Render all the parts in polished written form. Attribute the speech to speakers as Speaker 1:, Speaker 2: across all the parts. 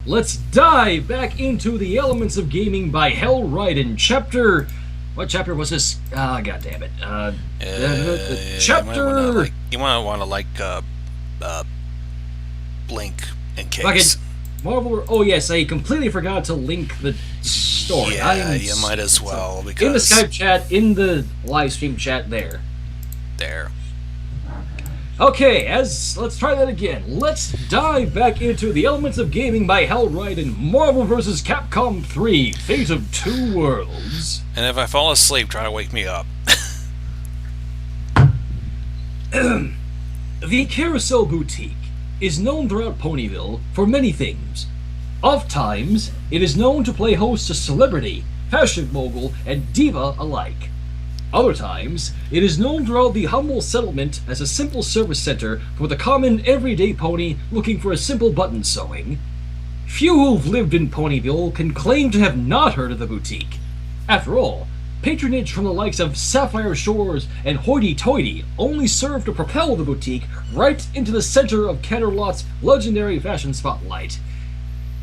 Speaker 1: let's dive back into the elements of gaming by Hellride chapter. What chapter was this? God damn it. Chapter.
Speaker 2: You might want to like blink in case.
Speaker 1: Fucking Marvel. Oh yes, I completely forgot to link the story.
Speaker 2: Yeah, you might as well because
Speaker 1: in the Skype chat, in the live stream chat there. Okay, let's try that again. Let's dive back into the elements of gaming by Hellride and Marvel vs. Capcom 3: Fate of Two Worlds.
Speaker 2: And if I fall asleep, try to wake me up.
Speaker 1: The Carousel Boutique is known throughout Ponyville for many things. Oftentimes, it is known to play host to celebrity, fashion mogul, and diva alike. Other times, it is known throughout the humble settlement as a simple service center for the common everyday pony looking for a simple button sewing. Few who've lived in Ponyville can claim to have not heard of the boutique. After all, patronage from the likes of Sapphire Shores and Hoity Toity only served to propel the boutique right into the center of Canterlot's legendary fashion spotlight.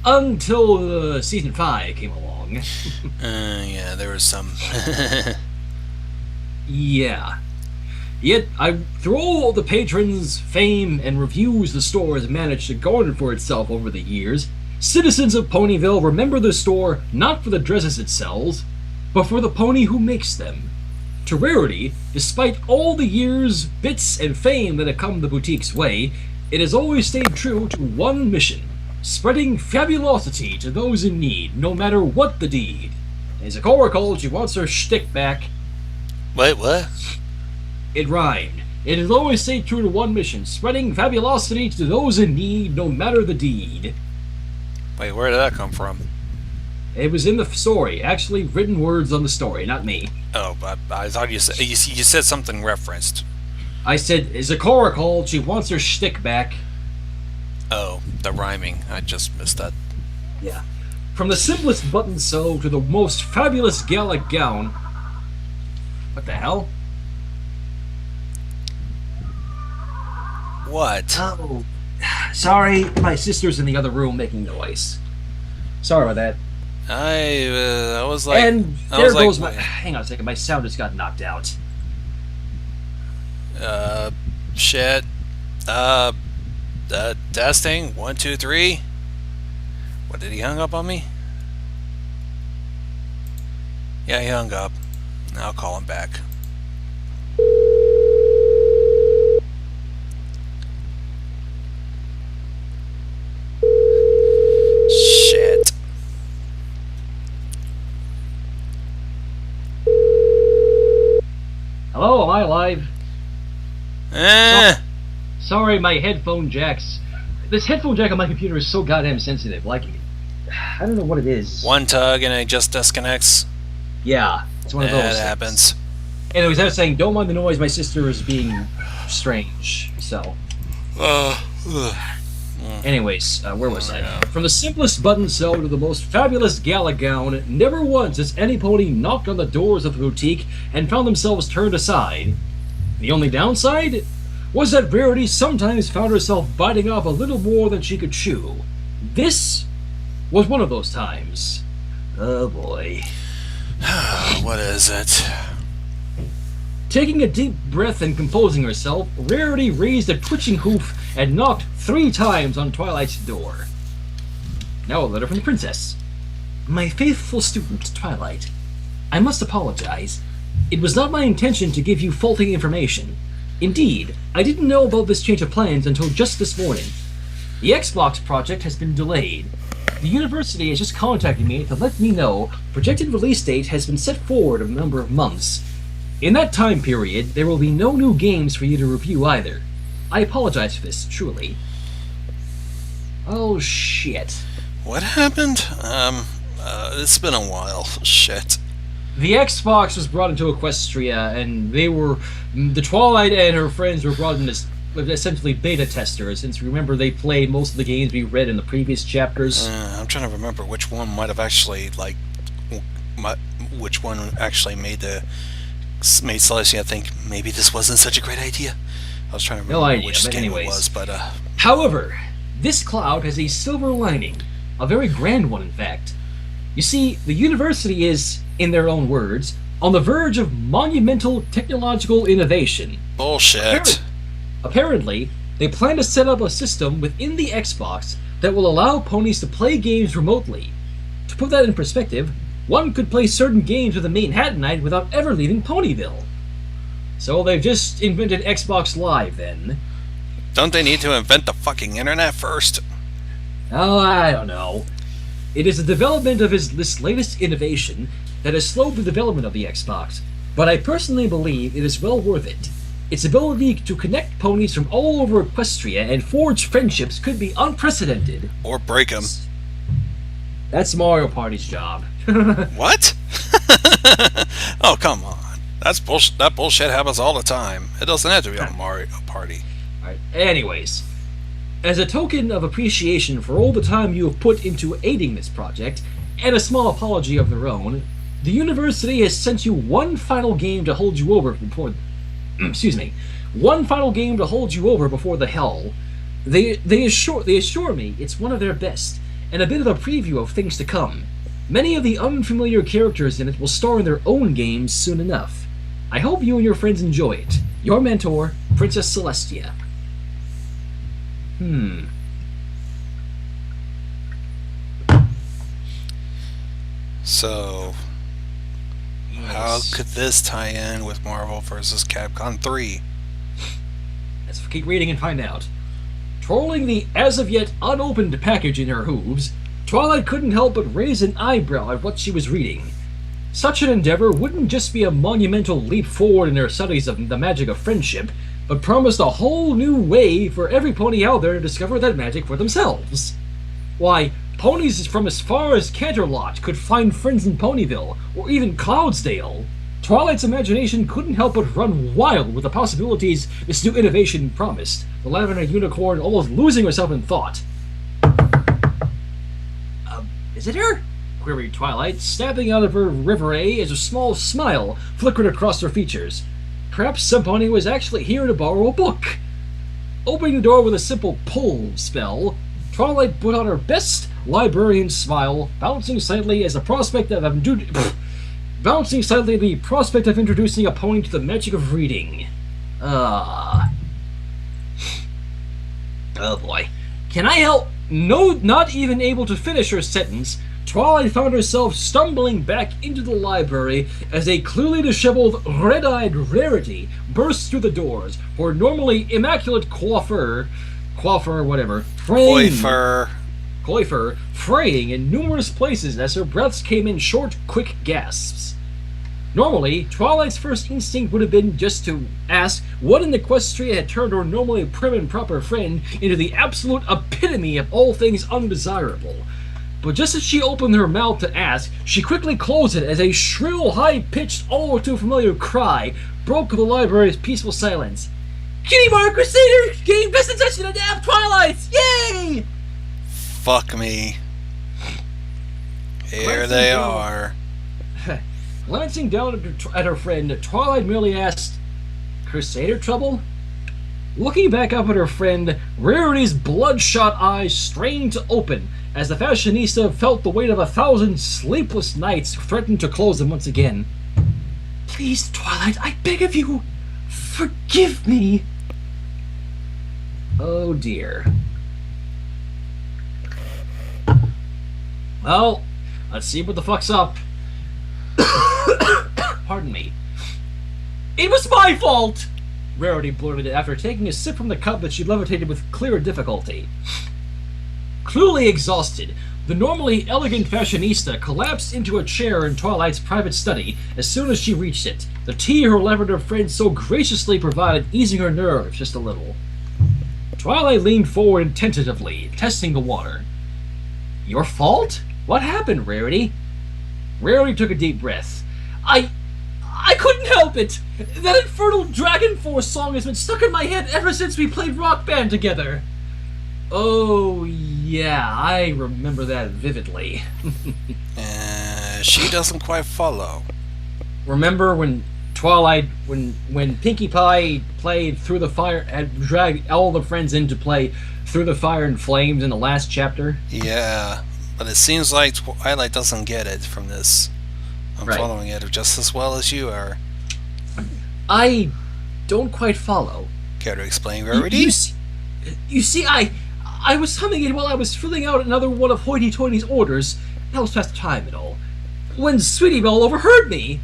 Speaker 1: Until Season 5 came along.
Speaker 2: Yeah, there was some...
Speaker 1: Yeah. Yet, through all the patrons, fame, and reviews the store has managed to garner for itself over the years, citizens of Ponyville remember the store not for the dresses it sells, but for the pony who makes them. To Rarity, despite all the years, bits, and fame that have come the boutique's way, it has always stayed true to one mission: spreading fabulosity to those in need, no matter what the deed. As Ikora recalls, she wants her shtick back.
Speaker 2: Wait, what?
Speaker 1: It rhymed. It has always stayed true to one mission: spreading fabulosity to those in need, no matter the deed.
Speaker 2: Wait, where did that come from?
Speaker 1: It was in the story. Actually, written words on the story, not me.
Speaker 2: Oh, but I thought you said something referenced.
Speaker 1: I said, as Ikora called, she wants her shtick back.
Speaker 2: Oh, the rhyming. I just missed that.
Speaker 1: Yeah. From the simplest button sew to the most fabulous gala gown. What the hell?
Speaker 2: What?
Speaker 1: Oh, sorry, my sister's in the other room making noise. Sorry about that.
Speaker 2: I was like...
Speaker 1: And there goes my... Hang on a second, my sound just got knocked out.
Speaker 2: Shit. Testing, 1, 2, 3. What, did he hung up on me? Yeah, he hung up. I'll call him back. Shit.
Speaker 1: Hello, am I live? Sorry, my headphone jacks. This headphone jack on my computer is so goddamn sensitive. Like, I don't know what it is.
Speaker 2: One tug and it just disconnects.
Speaker 1: Yeah, it's one of those.
Speaker 2: That happens.
Speaker 1: Anyways, I was saying, don't mind the noise. My sister is being strange. So. Anyways, where was I? From the simplest button sew to the most fabulous gala gown, never once has any pony knocked on the doors of the boutique and found themselves turned aside. The only downside was that Rarity sometimes found herself biting off a little more than she could chew. This was one of those times. Oh boy.
Speaker 2: What is it?
Speaker 1: Taking a deep breath and composing herself, Rarity raised a twitching hoof and knocked 3 times on Twilight's door. Now a letter from the princess. My faithful student, Twilight. I must apologize. It was not my intention to give you faulty information. Indeed, I didn't know about this change of plans until just this morning. The Xbox project has been delayed. The university has just contacted me to let me know projected release date has been set forward a number of months. In that time period, there will be no new games for you to review either. I apologize for this, truly. Oh, shit.
Speaker 2: What happened? It's been a while. Shit.
Speaker 1: The Xbox was brought into Equestria, and the Twilight and her friends were brought in as essentially beta testers, since remember they played most of the games we read in the previous chapters.
Speaker 2: I'm trying to remember which one might have actually, like, which one actually made Celestia think maybe this wasn't such a great idea. I was trying to remember which game it was, but...
Speaker 1: However, this cloud has a silver lining. A very grand one, in fact. You see, the university is, in their own words, on the verge of monumental technological innovation.
Speaker 2: Bullshit.
Speaker 1: Apparently, they plan to set up a system within the Xbox that will allow ponies to play games remotely. To put that in perspective, one could play certain games with a Manhattanite without ever leaving Ponyville. So they've just invented Xbox Live, then.
Speaker 2: Don't they need to invent the fucking internet first?
Speaker 1: Oh, I don't know. It is the development of this latest innovation that has slowed the development of the Xbox, but I personally believe it is well worth it. Its ability to connect ponies from all over Equestria and forge friendships could be unprecedented.
Speaker 2: Or break them.
Speaker 1: That's Mario Party's job.
Speaker 2: What? Oh, come on. That's bullshit. That bullshit happens all the time. It doesn't have to be on Mario Party.
Speaker 1: Alright, anyways. As a token of appreciation for all the time you have put into aiding this project, and a small apology of their own, the university has sent you one final game to hold you over before... excuse me. One final game to hold you over before the hell. They assure me it's one of their best, and a bit of a preview of things to come. Many of the unfamiliar characters in it will star in their own games soon enough. I hope you and your friends enjoy it. Your mentor, Princess Celestia.
Speaker 2: So, how could this tie in with Marvel vs. Capcom 3?
Speaker 1: Let's keep reading and find out. Twirling the as-of-yet unopened package in her hooves, Twilight couldn't help but raise an eyebrow at what she was reading. Such an endeavor wouldn't just be a monumental leap forward in her studies of the magic of friendship, but promised a whole new way for every pony out there to discover that magic for themselves. Why, ponies from as far as Canterlot could find friends in Ponyville, or even Cloudsdale. Twilight's imagination couldn't help but run wild with the possibilities this new innovation promised, the Lavender Unicorn almost losing herself in thought. Is it her? Queried Twilight, snapping out of her reverie as a small smile flickered across her features. Perhaps some pony was actually here to borrow a book. Opening the door with a simple pull spell, Twilight put on her best librarian smile, bouncing slightly at the prospect of introducing a pony to the magic of reading. Oh boy. Can I help? No, not even able to finish her sentence, Twilight found herself stumbling back into the library as a clearly disheveled, red-eyed Rarity burst through the doors, her normally immaculate coiffure, fraying in numerous places as her breaths came in short, quick gasps. Normally, Twilight's first instinct would have been just to ask what in Equestria had turned her normally prim and proper friend into the absolute epitome of all things undesirable. But just as she opened her mouth to ask, she quickly closed it as a shrill, high-pitched, all too familiar cry broke the library's peaceful silence. Kitty Bar Crusaders gained best attention to nap Twilights! Yay!
Speaker 2: Fuck me. Here they are.
Speaker 1: Glancing down at her friend, Twilight merely asked, Crusader trouble? Looking back up at her friend, Rarity's bloodshot eyes strained to open as the fashionista felt the weight of 1,000 sleepless nights threaten to close them once again. Please, Twilight, I beg of you, forgive me. Oh dear. Well, let's see what the fuck's up. Pardon me. It was my fault! Rarity blurted after taking a sip from the cup that she levitated with clear difficulty. Clearly exhausted, the normally elegant fashionista collapsed into a chair in Twilight's private study as soon as she reached it, the tea her lavender friend so graciously provided easing her nerves just a little. Twilight leaned forward tentatively, testing the water. Your fault? What happened, Rarity? Rarity took a deep breath. I couldn't help it! That infernal Dragon Force song has been stuck in my head ever since we played Rock Band together. Oh, yeah, I remember that vividly.
Speaker 2: She doesn't quite follow.
Speaker 1: Remember when Twilight, when Pinkie Pie played Through the Fire, had dragged all the friends in to play Through the Fire and Flames in the last chapter?
Speaker 2: Yeah, But it seems like Twilight doesn't get it from this. I'm
Speaker 1: Right.
Speaker 2: following it just as well as you are.
Speaker 1: I don't quite follow.
Speaker 2: Care to explain,
Speaker 1: You,
Speaker 2: Rarity?
Speaker 1: you, see, you see, I was humming it while I was filling out another one of Hoity-Toity's orders. That was past time and all. When Sweetie Belle overheard me.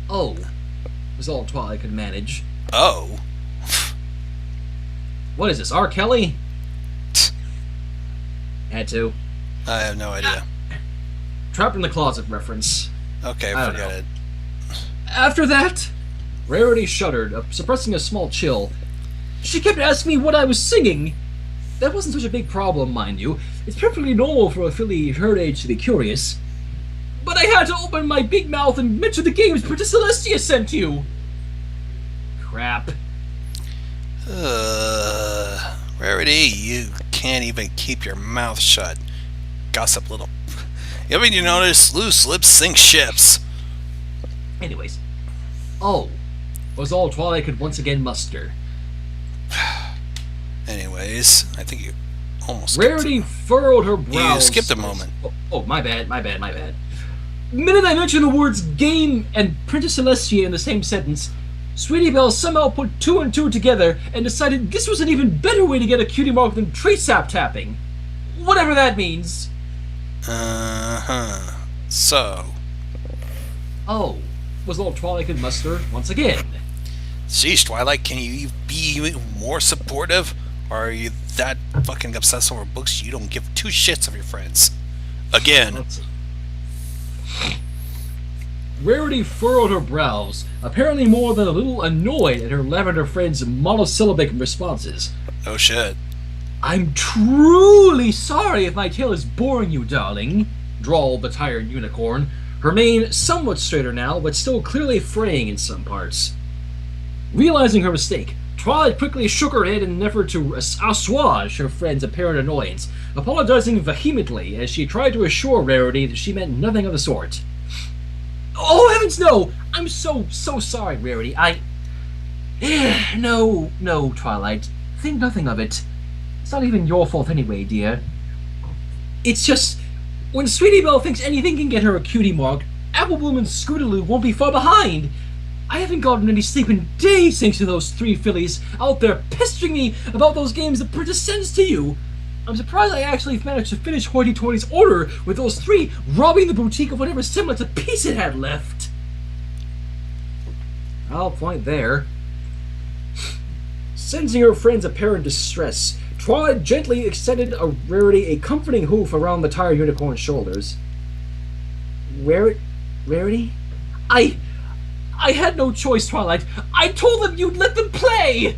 Speaker 1: Oh, was all Twilight could manage.
Speaker 2: Oh.
Speaker 1: What is this, R. Kelly? Had to.
Speaker 2: I have no idea.
Speaker 1: Trapped in the Closet reference.
Speaker 2: Okay,
Speaker 1: I don't
Speaker 2: forget
Speaker 1: know.
Speaker 2: it.
Speaker 1: After that, Rarity shuddered, suppressing a small chill. She kept asking me what I was singing. That wasn't such a big problem, mind you. It's perfectly normal for a filly her age to be curious. But I had to open my big mouth and mention the games Princess Celestia sent you. Crap.
Speaker 2: Rarity, you can't even keep your mouth shut. Gossip little. Haven't you noticed loose lips sink ships?
Speaker 1: Anyways. Oh, was all Twilight could once again muster.
Speaker 2: Anyways, I think you almost skipped
Speaker 1: Rarity furrowed her brows.
Speaker 2: You skipped a moment.
Speaker 1: Oh, my bad. The minute I mentioned the words game and Princess Celestia in the same sentence, Sweetie Belle somehow put two and two together and decided this was an even better way to get a cutie mark than tree sap tapping. Whatever that means.
Speaker 2: Uh-huh. So,
Speaker 1: Oh, was all Twilight could muster once again.
Speaker 2: sheesh, Twilight, can you be even more supportive? Or are you that fucking obsessed over books you don't give two shits of your friends? Again.
Speaker 1: Let's see. Rarity furrowed her brows, apparently more than a little annoyed at her lavender friend's monosyllabic responses.
Speaker 2: Oh shit.
Speaker 1: I'm truly sorry if my tale is boring you, darling, drawled the tired unicorn, her mane somewhat straighter now, but still clearly fraying in some parts. Realizing her mistake, Twilight quickly shook her head in an effort to assuage her friend's apparent annoyance, apologizing vehemently as she tried to assure Rarity that she meant nothing of the sort. Oh, heavens no! I'm so sorry, Rarity. No, Twilight. Think nothing of it. It's not even your fault anyway, dear. It's just, when Sweetie Belle thinks anything can get her a cutie mark, Applebloom and Scootaloo won't be far behind. I haven't gotten any sleep in days thanks to those three fillies out there pestering me about those games the Princess sends to you. I'm surprised I actually managed to finish Hoity-Toity's order with those three robbing the boutique of whatever semblance of peace it had left. I'll point there. Sensing her friend's apparent distress, Twilight gently extended Rarity a comforting hoof around the tired unicorn's shoulders. Rarity? I had no choice, Twilight. I told them you'd let them play!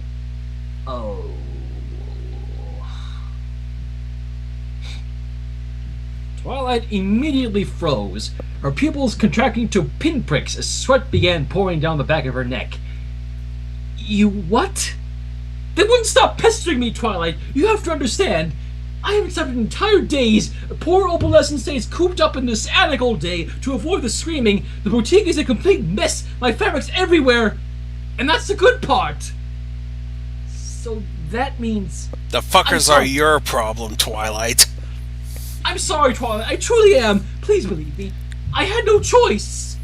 Speaker 1: Oh. Twilight immediately froze, her pupils contracting to pinpricks as sweat began pouring down the back of her neck. You what? They wouldn't stop pestering me, Twilight. You have to understand. I haven't slept in entire days. Poor opalescent stays cooped up in this attic all day to avoid the screaming. The boutique is a complete mess. My fabric's everywhere. And that's the good part. So that means...
Speaker 2: The fuckers are your problem, Twilight.
Speaker 1: I'm sorry, Twilight. I truly am. Please believe me. I had no choice.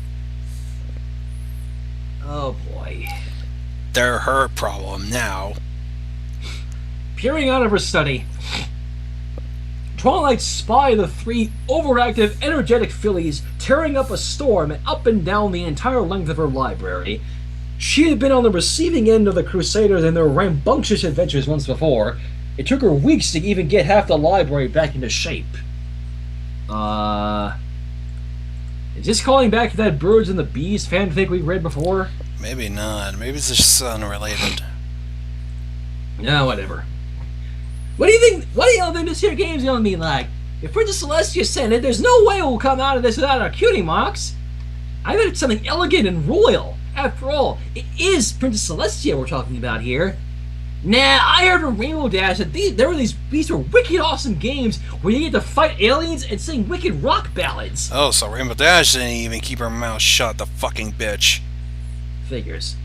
Speaker 1: Oh, boy.
Speaker 2: They're her problem now.
Speaker 1: Peering out of her study, Twilight spied the three overactive, energetic fillies tearing up a storm up and down the entire length of her library. She had been on the receiving end of the Crusaders and their rambunctious adventures once before. It took her weeks to even get half the library back into shape. Is this calling back to that Birds and the Bees fanfic we read before?
Speaker 2: Maybe not. Maybe it's just unrelated.
Speaker 1: No, whatever. What do you think? What do you think this here game's gonna be like? If Princess Celestia sent it, there's no way we'll come out of this without our cutie marks. I bet it's something elegant and royal. After all, it is Princess Celestia we're talking about here. Nah, I heard from Rainbow Dash that these were wicked awesome games where you get to fight aliens and sing wicked rock ballads.
Speaker 2: Oh, so Rainbow Dash didn't even keep her mouth shut, the fucking bitch.
Speaker 1: Figures.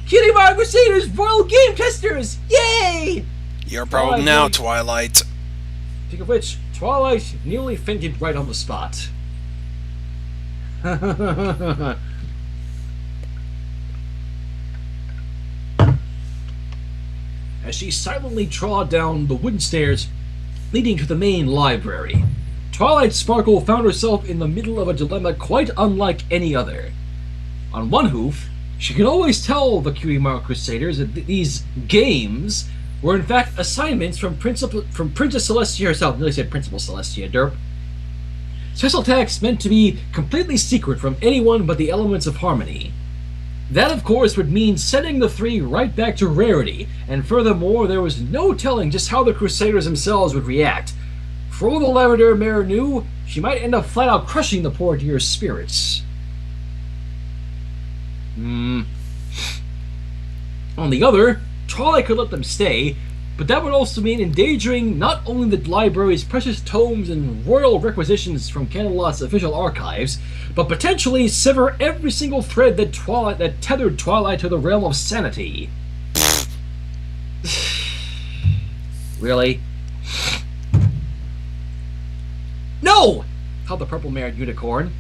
Speaker 1: Cutie Mark Crusaders, Royal Game Testers! Yay!
Speaker 2: Your problem now, Twilight.
Speaker 1: Speaking of which, Twilight nearly fainted right on the spot. As she silently trod down the wooden stairs leading to the main library, Twilight Sparkle found herself in the middle of a dilemma quite unlike any other. On one hoof, she could always tell the Cutie Mark Crusaders that these games were in fact assignments from Princess Celestia herself. Nearly said Principal Celestia, derp. Special attacks meant to be completely secret from anyone but the elements of harmony. That, of course, would mean sending the three right back to Rarity, and furthermore, there was no telling just how the Crusaders themselves would react. For all the Lavender Mare knew, she might end up flat out crushing the poor dear's spirits. On the other, Twilight could let them stay, but that would also mean endangering not only the library's precious tomes and royal requisitions from Candelot's official archives, but potentially sever every single thread that tethered Twilight to the realm of sanity. Really? No! Howled the purple-mared unicorn.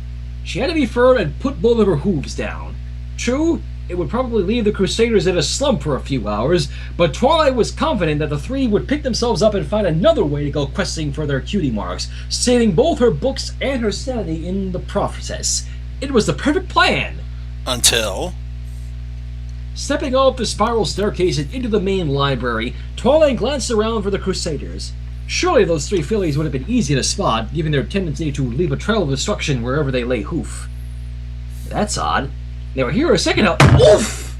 Speaker 1: She had to be firm and put both of her hooves down. True, it would probably leave the Crusaders in a slump for a few hours, but Twilight was confident that the three would pick themselves up and find another way to go questing for their cutie marks, saving both her books and her sanity in the process. It was the perfect plan!
Speaker 2: Until...
Speaker 1: Stepping off the spiral staircase and into the main library, Twilight glanced around for the Crusaders. Surely those three fillies would have been easy to spot, given their tendency to leave a trail of destruction wherever they lay hoof. That's odd. They were here a second ago. Oof!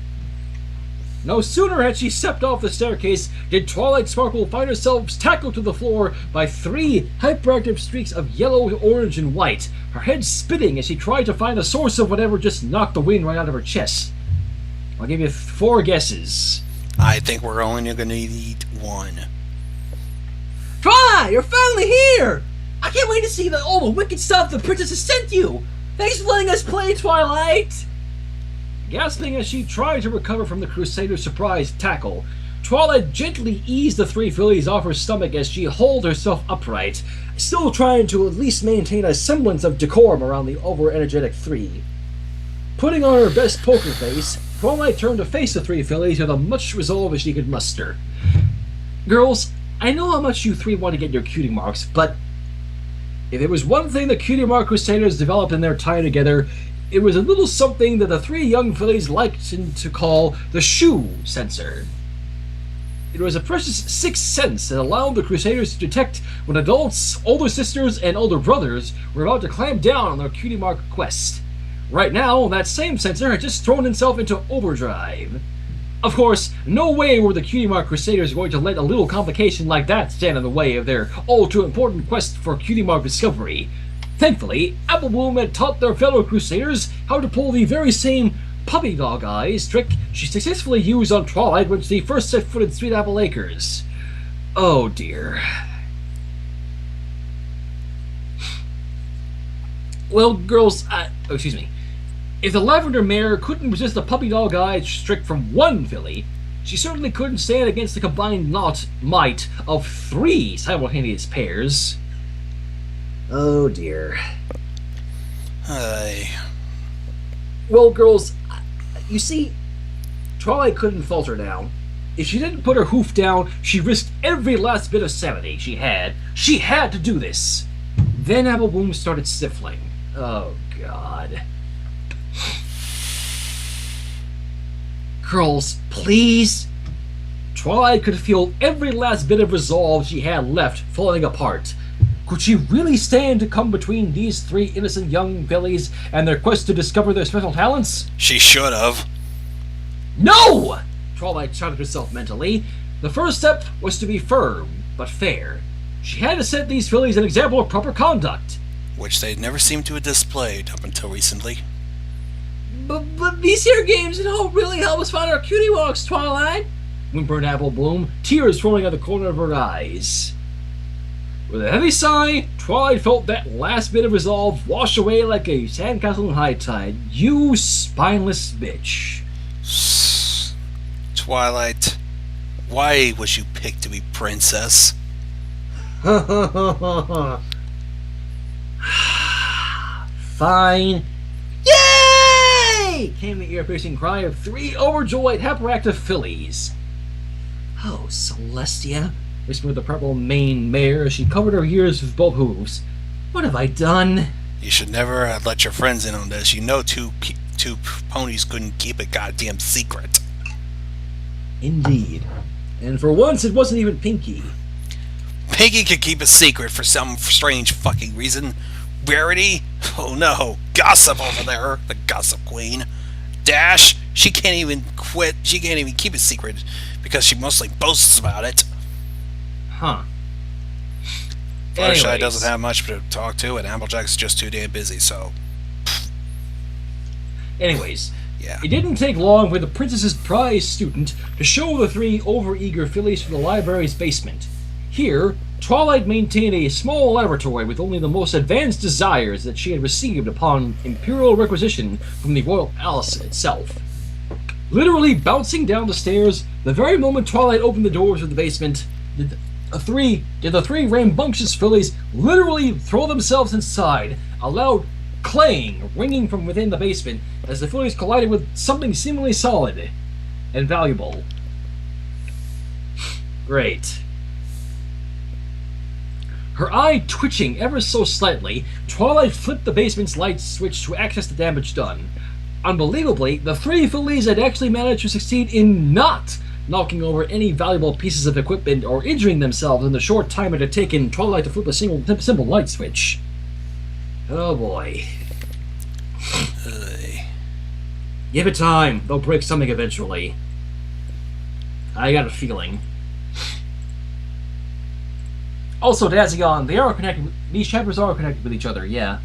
Speaker 1: No sooner had she stepped off the staircase did Twilight Sparkle find herself tackled to the floor by three hyperactive streaks of yellow, orange, and white, her head spinning as she tried to find the source of whatever just knocked the wind right out of her chest. I'll give you 4 guesses.
Speaker 2: I think we're only going to need 1.
Speaker 1: Twilight, you're finally here! I can't wait to see all the wicked stuff the princess has sent you! Thanks for letting us play, Twilight! Gasping as she tried to recover from the Crusader's surprise tackle, Twilight gently eased the three fillies off her stomach as she hauled herself upright, still trying to at least maintain a semblance of decorum around the over-energetic three. Putting on her best poker face, Twilight turned to face the three fillies with as much resolve as she could muster. Girls, I know how much you three want to get your cutie marks, but if there was one thing the Cutie Mark Crusaders developed in their time together, it was a little something that the three young fillies liked to call the shoe sensor. It was a precious 6th sense that allowed the Crusaders to detect when adults, older sisters, and older brothers were about to clamp down on their cutie mark quest. Right now, that same sensor had just thrown itself into overdrive. Of course, no way were the Cutie Mark Crusaders going to let a little complication like that stand in the way of their all-too-important quest for cutie mark discovery. Thankfully, Applebloom had taught their fellow Crusaders how to pull the very same puppy dog eyes trick she successfully used on Twilight when she first set foot in Sweet Apple Acres. Oh dear. Well, girls, excuse me. If the Lavender Mare couldn't resist the puppy dog eye trick from one filly, she certainly couldn't stand against the combined might of 3 simultaneous pairs. Oh dear. Well, girls, you see, Twilight couldn't falter now. If she didn't put her hoof down, she risked every last bit of sanity she had. She had to do this. Then Applebloom started sniffling. Oh, God. Girls, please. Twilight could feel every last bit of resolve she had left falling apart. Could she really stand to come between these 3 innocent young fillies and their quest to discover their special talents?
Speaker 2: She should have.
Speaker 1: No! Twilight shouted herself mentally. The first step was to be firm, but fair. She had to set these fillies an example of proper conduct.
Speaker 2: Which they never seemed to have displayed up until recently.
Speaker 1: But these here games don't really help us find our cutie marks, Twilight, whimpered Applebloom, tears rolling out the corner of her eyes. With a heavy sigh, Twilight felt that last bit of resolve wash away like a sandcastle in high tide. You spineless bitch.
Speaker 2: Twilight, why was you picked to be princess?
Speaker 1: Fine. Yay! Came the ear-piercing cry of 3 overjoyed, hyperactive fillies. Oh, Celestia, whispered the purple-maned mare as she covered her ears with both hooves. What have I done?
Speaker 2: You should never have let your friends in on this. You know two ponies couldn't keep a goddamn secret.
Speaker 1: Indeed. And for once, it wasn't even Pinky.
Speaker 2: Pinky could keep a secret for some strange fucking reason. Rarity? Oh no. Gossip over there. The gossip queen. Dash? She can't even quit. She can't even keep a secret because she mostly boasts about it.
Speaker 1: Huh.
Speaker 2: Fluttershy doesn't have much to talk to, and Applejack's just too damn busy, so...
Speaker 1: Anyways,
Speaker 2: yeah.
Speaker 1: It didn't take long for the princess's prize student to show the 3 overeager fillies to the library's basement. Here, Twilight maintained a small laboratory with only the most advanced desires that she had received upon imperial requisition from the Royal Palace itself. Literally bouncing down the stairs, the very moment Twilight opened the doors of the basement, did the 3 rambunctious fillies literally throw themselves inside, a loud clang ringing from within the basement as the fillies collided with something seemingly solid and valuable. Great. Her eye twitching ever so slightly, Twilight flipped the basement's light switch to access the damage done. Unbelievably, the 3 fillies had actually managed to succeed in not knocking over any valuable pieces of equipment or injuring themselves in the short time it had taken Twilight to flip a simple light switch. Oh boy. Give it time. They'll break something eventually. I got a feeling. Also, Dazion, they are connected. These chapters are connected with each other, yeah.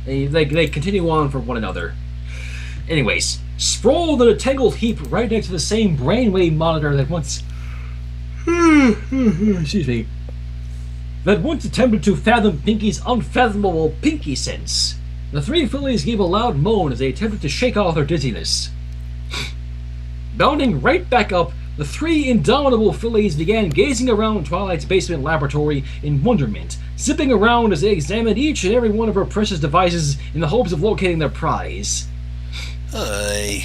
Speaker 1: They continue on for one another. Anyways, sprawled in a tangled heap right next to the same brainwave monitor that once... excuse me. That once attempted to fathom Pinky's unfathomable Pinky sense. The 3 fillies gave a loud moan as they attempted to shake off their dizziness. Bounding right back up, the 3 indomitable fillies began gazing around Twilight's basement laboratory in wonderment, zipping around as they examined each and every one of her precious devices in the hopes of locating their prize.
Speaker 2: Hey.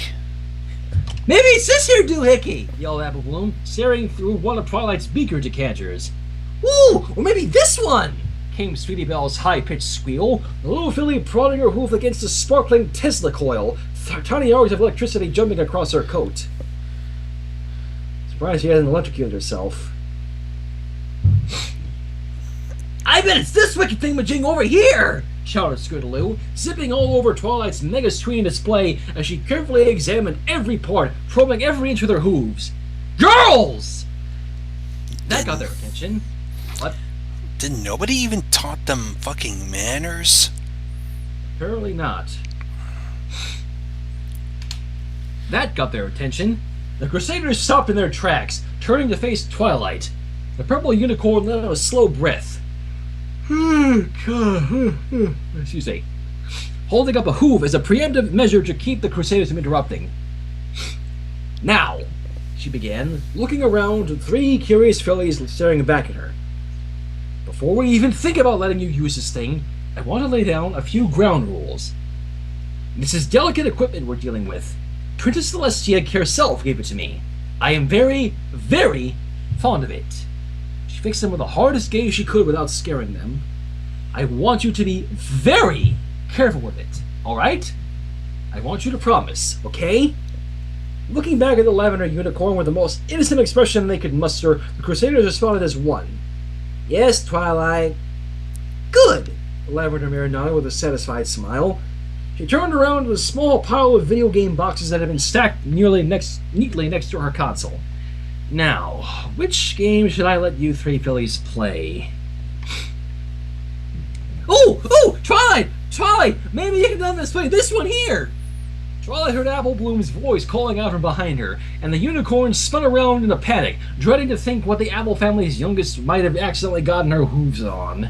Speaker 1: Maybe it's this here doohickey, yelled Apple Bloom, staring through one of Twilight's beaker decanters. Ooh, or maybe this one, came Sweetie Belle's high-pitched squeal, the little filly prodding her hoof against a sparkling Tesla coil, tiny arcs of electricity jumping across her coat. Surprised she hasn't electrocuted herself. I bet it's this wicked thingamajig over here! Shouted Scootaloo, zipping all over Twilight's mega screen display as she carefully examined every part, probing every inch with her hooves. Girls! That got their attention. What?
Speaker 2: Did nobody even taught them fucking manners?
Speaker 1: Apparently not. That got their attention. The Crusaders stopped in their tracks, turning to face Twilight. The purple unicorn let out a slow breath. Excuse me. Holding up a hoof as a preemptive measure to keep the Crusaders from interrupting. Now, she began, looking around at 3 curious fillies staring back at her. Before we even think about letting you use this thing, I want to lay down a few ground rules. This is delicate equipment we're dealing with. Princess Celestia herself gave it to me. I am very, very fond of it. She fixed them with the hardest gaze she could without scaring them. I want you to be very careful with it, alright? I want you to promise, okay? Looking back at the lavender unicorn with the most innocent expression they could muster, the Crusaders responded as one. Yes, Twilight. Good, the lavender mare nodded with a satisfied smile. She turned around to the small pile of video game boxes that had been stacked neatly next to her console. Now, which game should I let you 3 fillies play? Oh, Twilight! Twilight! Maybe you can let us play this one here! Twilight heard Apple Bloom's voice calling out from behind her, and the unicorn spun around in a panic, dreading to think what the Apple family's youngest might have accidentally gotten her hooves on.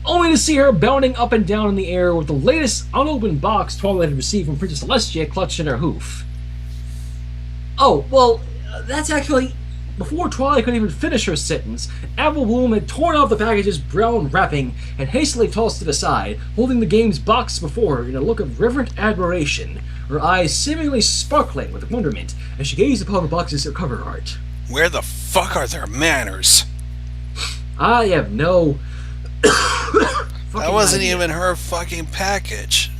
Speaker 1: Only to see her bounding up and down in the air with the latest unopened box Twilight had received from Princess Celestia clutched in her hoof. Oh, well, that's actually... Before Twilight could even finish her sentence, Apple Bloom had torn off the package's brown wrapping and hastily tossed it aside, holding the game's box before her in a look of reverent admiration, her eyes seemingly sparkling with wonderment as she gazed upon the box's cover art.
Speaker 2: Where the fuck are their manners?
Speaker 1: I have no...
Speaker 2: That wasn't
Speaker 1: idea.
Speaker 2: even her fucking package.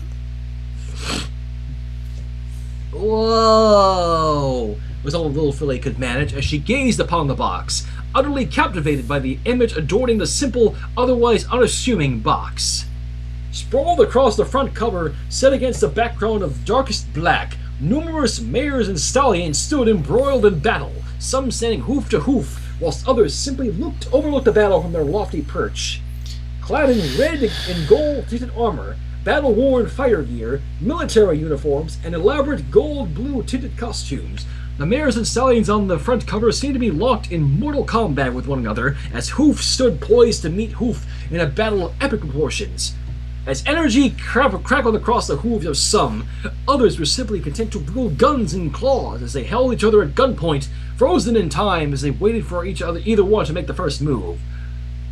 Speaker 1: Whoa! Was all little filly could manage as she gazed upon the box, utterly captivated by the image adorning the simple, otherwise unassuming box. Sprawled across the front cover, set against a background of darkest black, numerous mares and stallions stood embroiled in battle, some standing hoof to hoof, whilst others simply overlooked the battle from their lofty perch. Clad in red and gold-tinted armor, battle-worn fire gear, military uniforms, and elaborate gold-blue tinted costumes, the mares and stallions on the front cover seemed to be locked in mortal combat with one another as hoof stood poised to meet hoof in a battle of epic proportions. As energy crackled across the hooves of some, others were simply content to wield guns and claws as they held each other at gunpoint, frozen in time as they waited for either one to make the first move.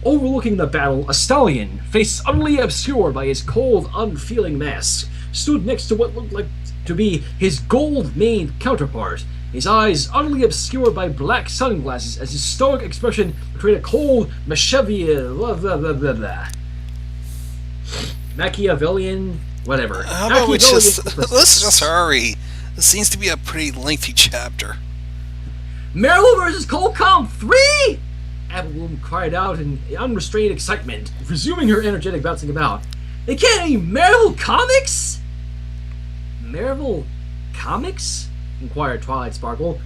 Speaker 1: Overlooking the battle, a stallion, face utterly obscured by his cold, unfeeling mask, stood next to what looked like to be his gold-maned counterpart, his eyes utterly obscured by black sunglasses as his stoic expression betrayed a cold, Machiavellian, Machiavellian, whatever.
Speaker 2: How about we let's just hurry. This seems to be a pretty lengthy chapter.
Speaker 1: Marvel vs. Colcom 3! Apple Bloom cried out in unrestrained excitement, resuming her energetic bouncing about. They can't any Marvel Comics? Marvel Comics? Inquired Twilight Sparkle.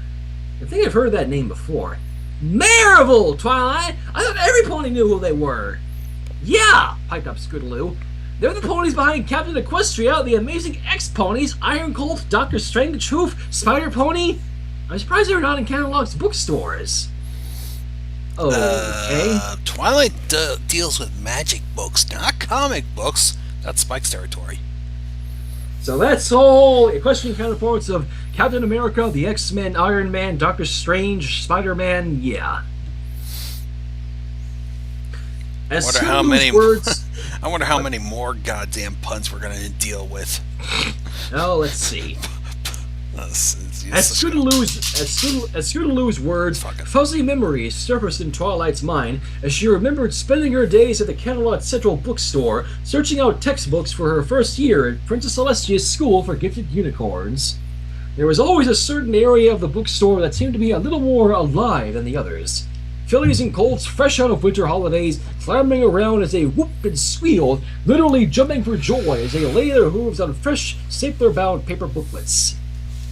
Speaker 1: I think I've heard that name before. Marvel, Twilight! I thought every pony knew who they were. Yeah, piped up Scootaloo. They're the ponies behind Captain Equestria, the Amazing X-Ponies, Iron Colt, Dr. Strange Hoof, Spider Pony. I'm surprised they're not in Catalog's bookstores. Okay.
Speaker 2: Twilight deals with magic books, not comic books. That's Spike's territory.
Speaker 1: So that's all equestrian counterparts of Captain America, the X-Men, Iron Man, Doctor Strange, Spider-Man, yeah. As
Speaker 2: Wonder how many
Speaker 1: words...
Speaker 2: I wonder how many more goddamn puns we're gonna deal with.
Speaker 1: Oh, let's see. As Scootaloo's words, fuzzy memories surfaced in Twilight's mind as she remembered spending her days at the Camelot Central Bookstore, searching out textbooks for her first year at Princess Celestia's School for Gifted Unicorns. There was always a certain area of the bookstore that seemed to be a little more alive than the others. Fillies and colts, fresh out of winter holidays, clambering around as they whooped and squealed, literally jumping for joy as they lay their hooves on fresh, stapler-bound paper booklets.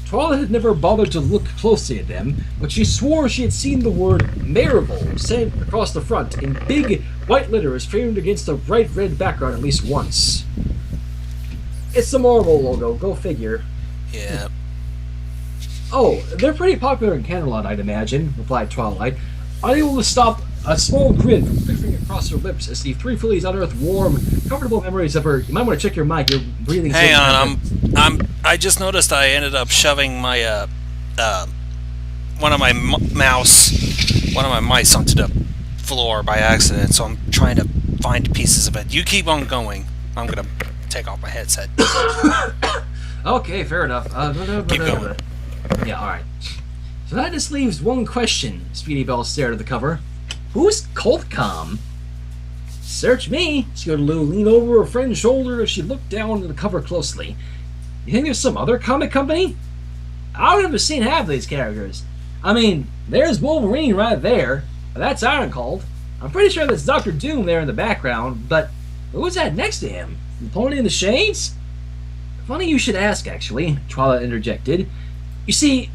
Speaker 1: Twilight had never bothered to look closely at them, but she swore she had seen the word Marvel sent across the front in big white letters framed against a bright red background at least once. It's the Marvel logo, go figure.
Speaker 2: Yeah.
Speaker 1: Oh, they're pretty popular in Camelot, I'd imagine, replied Twilight, unable to stop a small grin from flickering across her lips as the three fillies unearthed warm, comfortable memories of her. You might want to check your mic, you're breathing.
Speaker 2: Hang on, I just noticed I ended up shoving my one of my mice onto the floor by accident, so I'm trying to find pieces of it. You keep on going. I'm gonna take off my headset.
Speaker 1: Okay, fair enough.
Speaker 2: Keep going.
Speaker 1: Yeah, alright. So that just leaves one question. Speedy Belle stared at the cover. Who's Coltcom? Search me. Scootaloo leaned over her friend's shoulder as she looked down at the cover closely. You think there's some other comic company? I've never seen half of these characters. I mean, there's Wolverine right there. That's Iron Colt. I'm pretty sure there's Dr. Doom there in the background, but who's that next to him? The Pony in the Shades? Funny you should ask, actually, Twilight interjected. You see,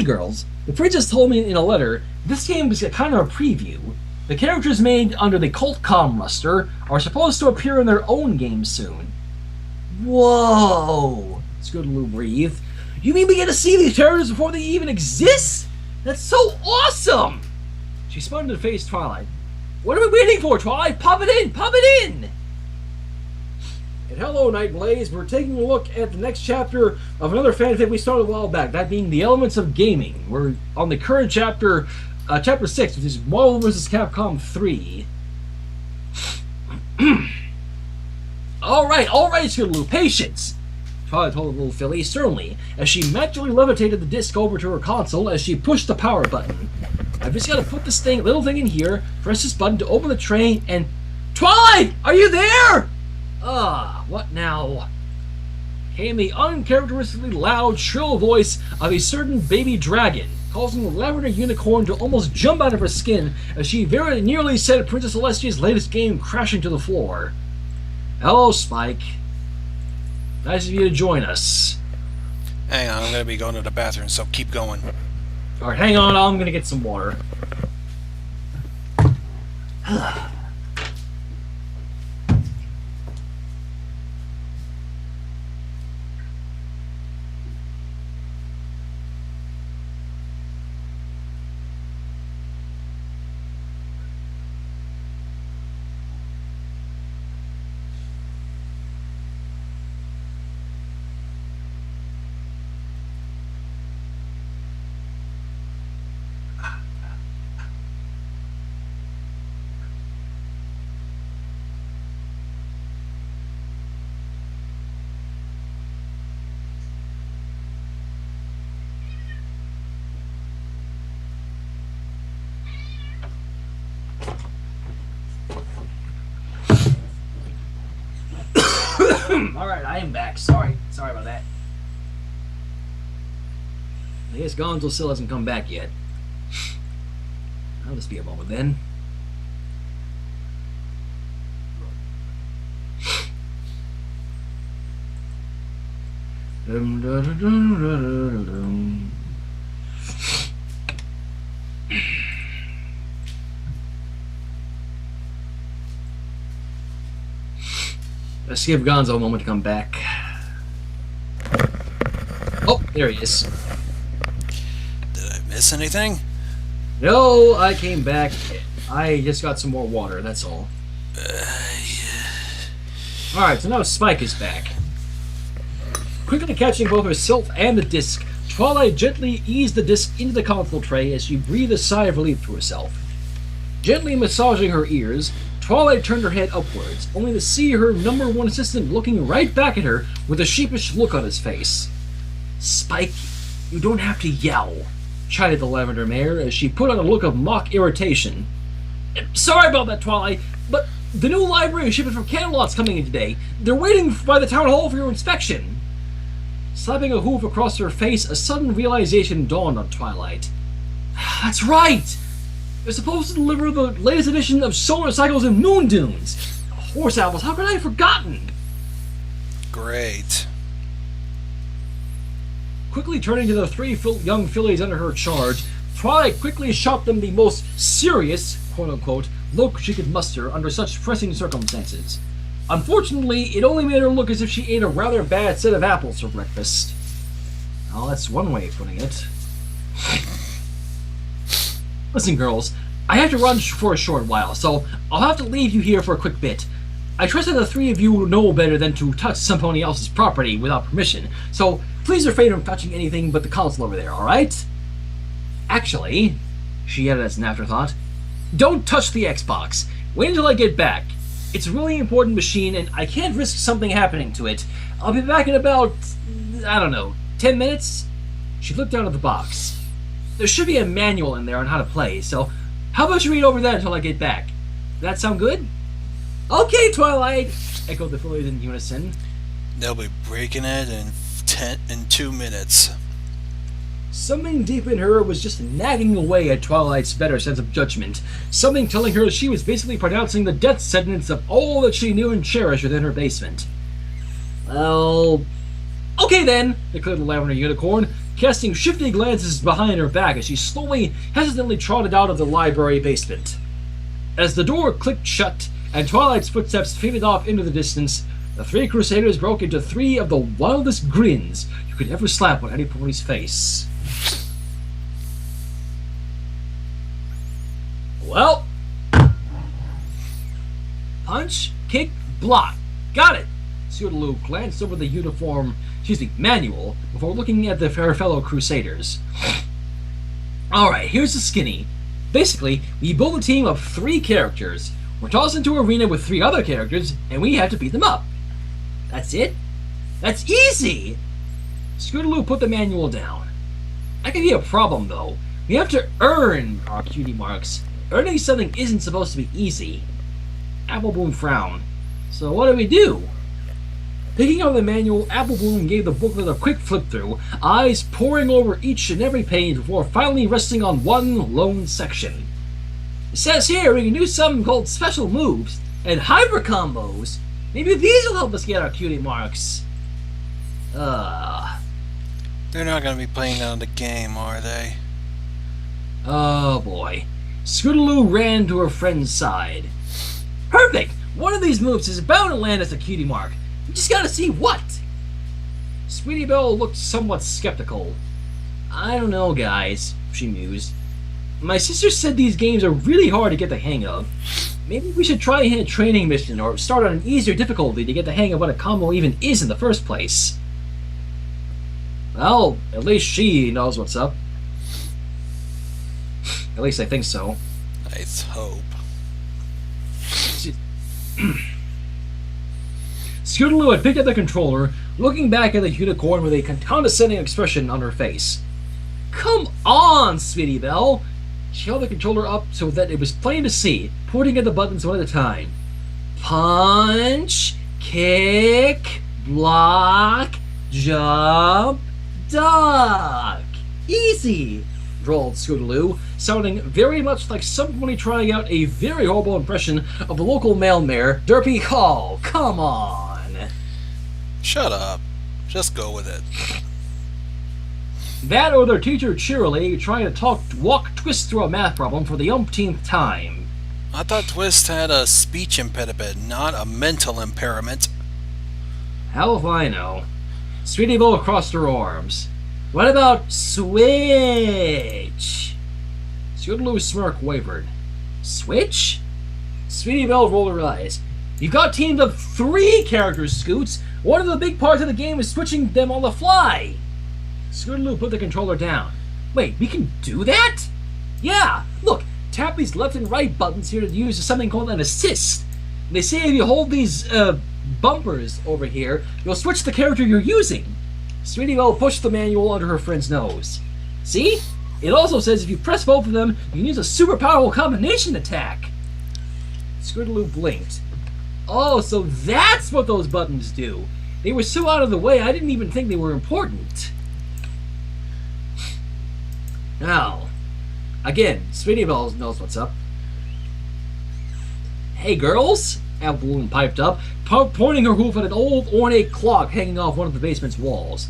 Speaker 1: girls, the princess told me in a letter this game is a kind of a preview. The characters made under the Coltcom roster are supposed to appear in their own game soon. Whoa! Scootaloo breathed. You mean we get to see these characters before they even exist? That's so awesome! She spun to face Twilight. What are we waiting for, Twilight? Pop it in! Pop it in! And hello, Night Blaze. We're taking a look at the next chapter of another fanfic we started a while back, that being The Elements of Gaming. We're on the current chapter, chapter 6, which is Marvel vs. Capcom 3. Alright, Scootaloo, patience! Twilight told the little filly sternly, as she magically levitated the disc over to her console as she pushed the power button. I've just got to put this little thing in here, press this button to open the tray, and... Twilight! Are you there? What now? Came the uncharacteristically loud, shrill voice of a certain baby dragon, causing the lavender unicorn to almost jump out of her skin as she very nearly sent Princess Celestia's latest game crashing to the floor. Hello, Spike. Nice of you to join us.
Speaker 2: Hang on, I'm gonna be going to the bathroom, so keep going.
Speaker 1: Alright, hang on, I'm gonna get some water. Alright, I am back. Sorry about that. I guess Gonzo still hasn't come back yet. I'll just be a moment then. Let's give Gonzo a moment to come back. Oh, there he is.
Speaker 2: Did I miss anything?
Speaker 1: No, I came back. I just got some more water, that's all. Alright, so now Spike is back. Quickly catching both herself and the disc, Twilight gently eased the disc into the console tray as she breathed a sigh of relief to herself. Gently massaging her ears, Twilight turned her head upwards, only to see her number one assistant looking right back at her with a sheepish look on his face. Spike, you don't have to yell, chided the Lavender Mare as she put on a look of mock irritation. Sorry about that, Twilight, but the new library shipment from Camelot's coming in today. They're waiting by the town hall for your inspection. Slapping a hoof across her face, a sudden realization dawned on Twilight. That's right! They're supposed to deliver the latest edition of Solar Cycles and Moon Dunes. Horse apples, how could I have forgotten?
Speaker 2: Great.
Speaker 1: Quickly turning to the three young fillies under her charge, Twilight quickly shot them the most serious, quote-unquote, look she could muster under such pressing circumstances. Unfortunately, it only made her look as if she ate a rather bad set of apples for breakfast. Well, that's one way of putting it. Listen, girls, I have to run for a short while, so I'll have to leave you here for a quick bit. I trust that the three of you know better than to touch somebody else's property without permission, so please refrain from touching anything but the console over there, alright? Actually, she added as an afterthought, don't touch the Xbox. Wait until I get back. It's a really important machine, and I can't risk something happening to it. I'll be back in about, 10 minutes? She looked down at the box. There should be a manual in there on how to play, so how about you read over that until I get back? That sound good? Okay, Twilight! Echoed the fillies in unison.
Speaker 2: They'll be breaking it in 2 minutes.
Speaker 1: Something deep in her was just nagging away at Twilight's better sense of judgment. Something telling her she was basically pronouncing the death sentence of all that she knew and cherished within her basement. Well... okay then, declared the Lavender Unicorn, casting shifty glances behind her back as she slowly, hesitantly trotted out of the library basement. As the door clicked shut and Twilight's footsteps faded off into the distance, the three Crusaders broke into three of the wildest grins you could ever slap on any pony's face. Well, punch, kick, block. Got it. Scootaloo glanced over the manual, before looking at her fellow Crusaders. Alright, here's the skinny. Basically, we build a team of 3 characters. We're tossed into an arena with 3 other characters, and we have to beat them up. That's it? That's easy! Scootaloo put the manual down. That could be a problem, though. We have to earn our cutie marks. Earning something isn't supposed to be easy. Applebloom frowned. So what do we do? Picking up the manual, Applebloom gave the booklet a quick flip-through, eyes poring over each and every page before finally resting on one lone section. It says here we can do something called special moves and hyper combos. Maybe these will help us get our cutie marks.
Speaker 2: They're not going to be playing that on the game, are they?
Speaker 1: Oh boy. Scootaloo ran to her friend's side. Perfect! One of these moves is bound to land us a cutie mark. We just gotta see what. Sweetie Belle looked somewhat skeptical. I don't know, guys, she mused. My sister said these games are really hard to get the hang of. Maybe we should try a training mission or start on an easier difficulty to get the hang of what a combo even is in the first place. Well, at least she knows what's up. At least I think so.
Speaker 2: Let's hope.
Speaker 1: Scootaloo had picked up the controller, looking back at the unicorn with a condescending expression on her face. Come on, Sweetie Belle! She held the controller up so that it was plain to see, pointing at the buttons one at a time. Punch, kick, block, jump, duck. Easy, drawled Scootaloo, sounding very much like somebody trying out a very horrible impression of the local mailmare, Derpy Hall. Come on.
Speaker 2: Shut up. Just go with it.
Speaker 1: That or their teacher cheerily trying to walk Twist through a math problem for the umpteenth time.
Speaker 2: I thought Twist had a speech impediment, not a mental impairment.
Speaker 1: Hell if I know. Sweetie Belle crossed her arms. What about Switch? Scootaloo's smirk wavered. Switch? Sweetie Belle rolled her eyes. You've got teams of 3 characters, Scoots. One of the big parts of the game is switching them on the fly. Scootaloo put the controller down. Wait, we can do that? Yeah, look, tap these left and right buttons here to use something called an assist. They say if you hold these bumpers over here, you'll switch the character you're using. Sweetie Belle pushed the manual under her friend's nose. See? It also says if you press both of them, you can use a super powerful combination attack. Scootaloo blinked. Oh, so that's what those buttons do. They were so out of the way, I didn't even think they were important. Now, again, Sweetie Belle knows what's up. Hey, girls, Applebloom piped up, pointing her hoof at an old ornate clock hanging off one of the basement's walls.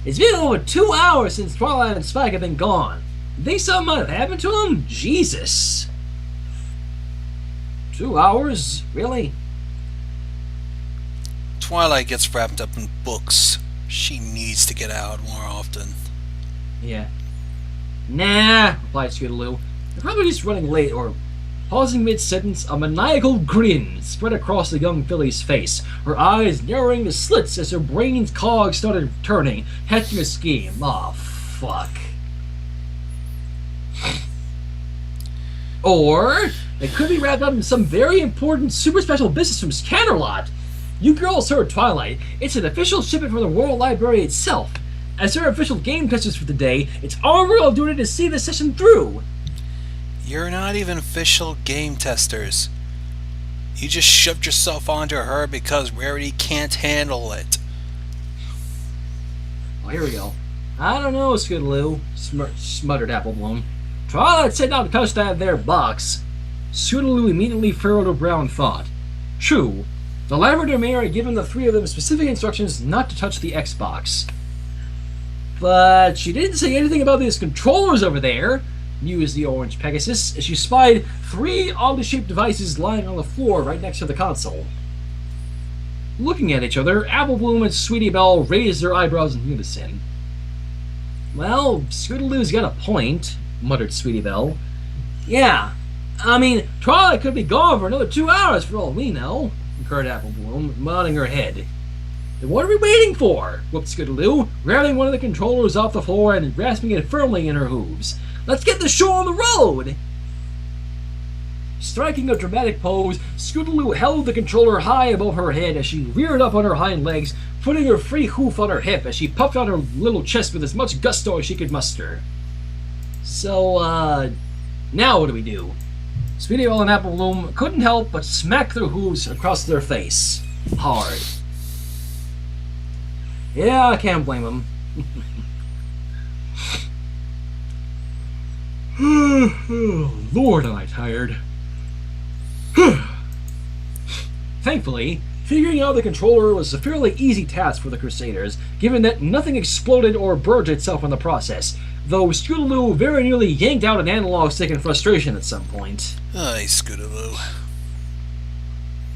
Speaker 1: It's been over 2 hours since Twilight and Spike have been gone. You think something might have happened to them? Jesus. 2 hours? Really?
Speaker 2: Twilight gets wrapped up in books. She needs to get out more often.
Speaker 1: Yeah. Nah, replied Scootaloo. They're probably just running late, or... Pausing mid-sentence, a maniacal grin spread across the young filly's face, her eyes narrowing to slits as her brain's cogs started turning, hatching a scheme. Aw, fuck. Or, it could be wrapped up in some very important, super special business from Scannerlot. You girls heard Twilight. It's an official shipment from the Royal Library itself. As their official game testers for the day, it's our real duty to see this session through.
Speaker 2: You're not even official game testers. You just shoved yourself onto her because Rarity can't handle it.
Speaker 1: Oh, here we go. I don't know, Scootaloo, smuttered Applebloom. Twilight said not to touch that there box. Scootaloo immediately furrowed a brow in thought. True, the Lavender Mayor had given the 3 of them specific instructions not to touch the Xbox. But she didn't say anything about these controllers over there, mused the orange Pegasus, as she spied 3 oddly shaped devices lying on the floor right next to the console. Looking at each other, Applebloom and Sweetie Belle raised their eyebrows in unison. Well, Scootaloo's got a point, muttered Sweetie Belle. Yeah, I mean, Twilight could be gone for another 2 hours for all we know, concurred Applebloom, nodding her head. Then what are we waiting for? Whooped Scootaloo, grabbing one of the controllers off the floor and grasping it firmly in her hooves. Let's get the show on the road! Striking a dramatic pose, Scootaloo held the controller high above her head as she reared up on her hind legs, putting her free hoof on her hip as she puffed out her little chest with as much gusto as she could muster. So, now what do we do? Sweetie Belle and Apple Bloom couldn't help but smack their hooves across their face. Hard. Yeah, I can't blame them. Lord, am I tired. Thankfully, figuring out the controller was a fairly easy task for the Crusaders, given that nothing exploded or burned itself in the process, though Scootaloo very nearly yanked out an analog stick in frustration at some point.
Speaker 2: Aye, Scootaloo.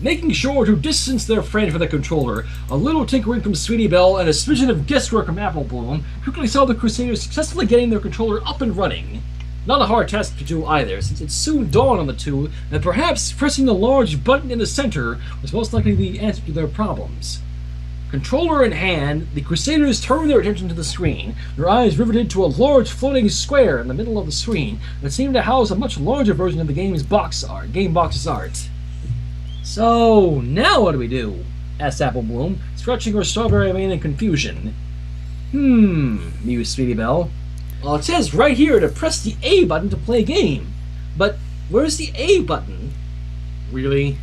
Speaker 1: Making sure to distance their friend from the controller, a little tinkering from Sweetie Belle and a smidgen of guesswork from Apple Bloom quickly saw the Crusaders successfully getting their controller up and running. Not a hard task to do either, since it soon dawned on the two that perhaps pressing the large button in the center was most likely the answer to their problems. Controller in hand, the Crusaders turned their attention to the screen, their eyes riveted to a large floating square in the middle of the screen that seemed to house a much larger version of the game's box's art. So, now what do we do? Asked Apple Bloom, stretching her strawberry mane in confusion. Mused Sweetie Belle. Well, it says right here to press the A button to play a game. But where's the A button? Really?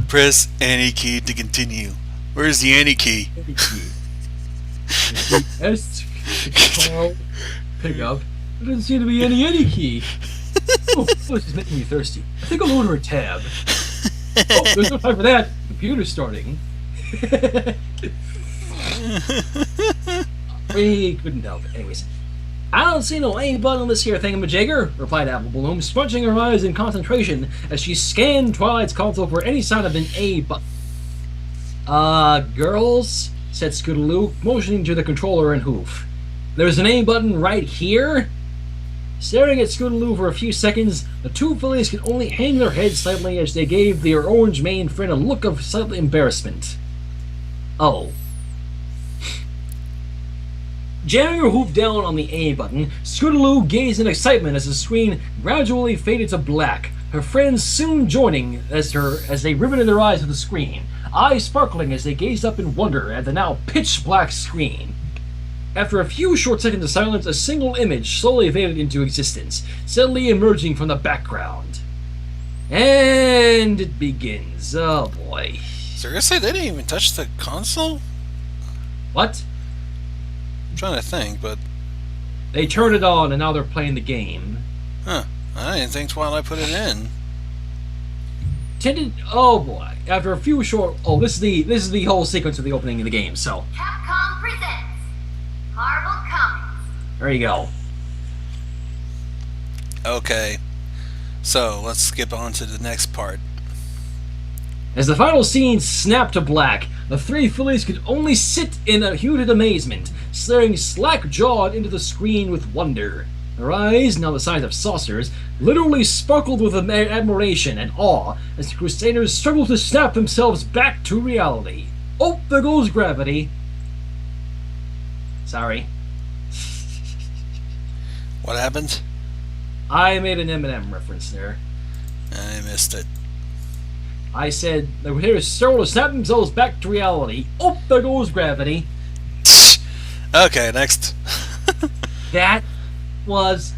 Speaker 2: Press any key to continue. Where's the any key?
Speaker 1: Any key. S, call, pick up. There doesn't seem to be any key. Oh, this is making me thirsty. I think I'll order a tab. Oh, there's no time for that. Computer's starting. We couldn't help it. Anyways, I don't see no A button on this here thingamajigger, replied Apple Bloom, sponging her eyes in concentration as she scanned Twilight's console for any sign of an A button. Girls, said Scootaloo, motioning to the controller and hoof. There's an A button right here? Staring at Scootaloo for a few seconds, the two fillies could only hang their heads slightly as they gave their orange-maned friend a look of slight embarrassment. Oh. Jamming her hoof down on the A button, Scootaloo gazed in excitement as the screen gradually faded to black, her friends soon joining as they riveted their eyes to the screen, eyes sparkling as they gazed up in wonder at the now pitch-black screen. After a few short seconds of silence, a single image slowly faded into existence, suddenly emerging from the background. And it begins. Oh boy.
Speaker 2: Seriously? They didn't even touch the console?
Speaker 1: What?
Speaker 2: I'm trying to think, but...
Speaker 1: They turned it on and now they're playing the game.
Speaker 2: Huh. I didn't think Twilight put it in.
Speaker 1: Oh boy. After a few short... Oh, this is the whole sequence of the opening of the game, so...
Speaker 3: Capcom presents Marvel Comics.
Speaker 1: There you go.
Speaker 2: Okay. So, let's skip on to the next part.
Speaker 1: As the final scene snapped to black, the three fillies could only sit in a hued amazement, staring slack-jawed into the screen with wonder. Their eyes, now the size of saucers, literally sparkled with admiration and awe as the Crusaders struggled to snap themselves back to reality. Oh, there goes gravity. Sorry.
Speaker 2: What happened?
Speaker 1: I made an Eminem reference there.
Speaker 2: I missed it.
Speaker 1: I said the Crusaders struggled to snap themselves back to reality. Oh, there goes gravity.
Speaker 2: Okay, next.
Speaker 1: That was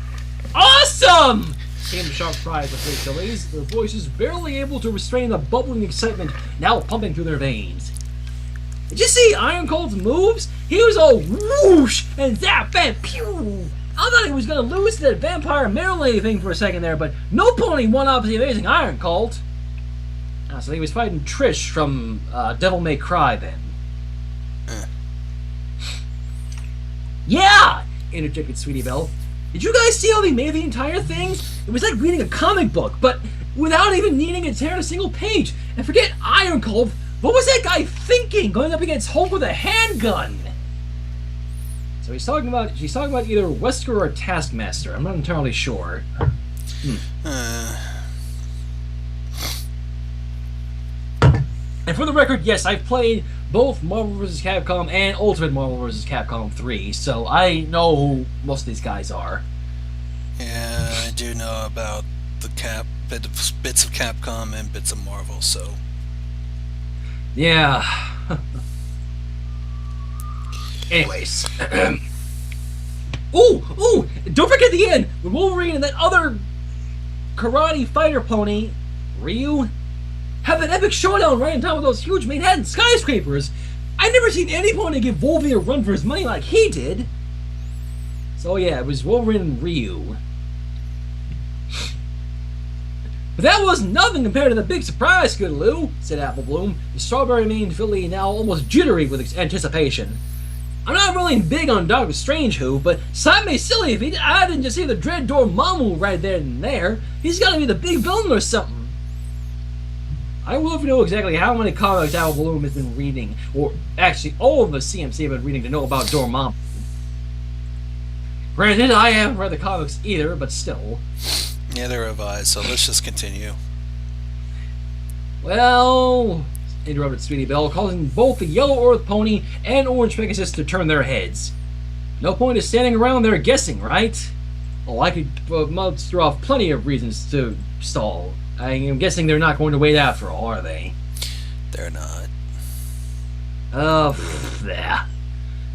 Speaker 1: awesome! Came the sharp cries of three fillies, their voices barely able to restrain the bubbling excitement now pumping through their veins. Did you see Iron Cold's moves? He was all whoosh and zap and pew! I thought he was going to lose to that vampire Marilyn thing for a second there, but no pony won off the amazing Iron Cold. So he was fighting Trish from Devil May Cry then. Yeah! Interjected Sweetie Belle. Did you guys see how they made the entire thing? It was like reading a comic book, but without even needing to tear a single page. And forget Iron Cold, what was that guy thinking going up against Hulk with a handgun? So she's talking about either Wesker or Taskmaster. I'm not entirely sure. And for the record, yes, I've played both Marvel vs. Capcom and Ultimate Marvel vs. Capcom 3, so I know who most of these guys are.
Speaker 2: Yeah, I do know about the bits of Capcom and bits of Marvel, so...
Speaker 1: Yeah. Anyways. Ooh! Don't forget the end! When Wolverine and that other karate fighter pony, Ryu, have an epic showdown right on top of those huge Manhattan skyscrapers. I've never seen any pony give Wolverine a run for his money like he did. So yeah, it was Wolverine and Ryu. But that was nothing compared to the big surprise, Scootaloo, said Apple Bloom, the strawberry-maned filly now almost jittery with anticipation. I'm not really big on Doctor Strange who, but slap me silly if I didn't just see the Dread Dormammu right there and there. He's gotta be the big villain or something. I would love to know exactly how many comics Apple Bloom has been reading, or actually all of the CMC have been reading to know about Dormammu. Granted, I haven't read the comics either, but still.
Speaker 2: Neither have I, so let's just continue.
Speaker 1: Well, interrupted Sweetie Belle, causing both the Yellow Earth Pony and Orange Pegasus to turn their heads. No point in standing around there guessing, right? Oh, I could muster off plenty of reasons to stall. I am guessing they're not going to wait after all, are they?
Speaker 2: They're not.
Speaker 1: Yeah.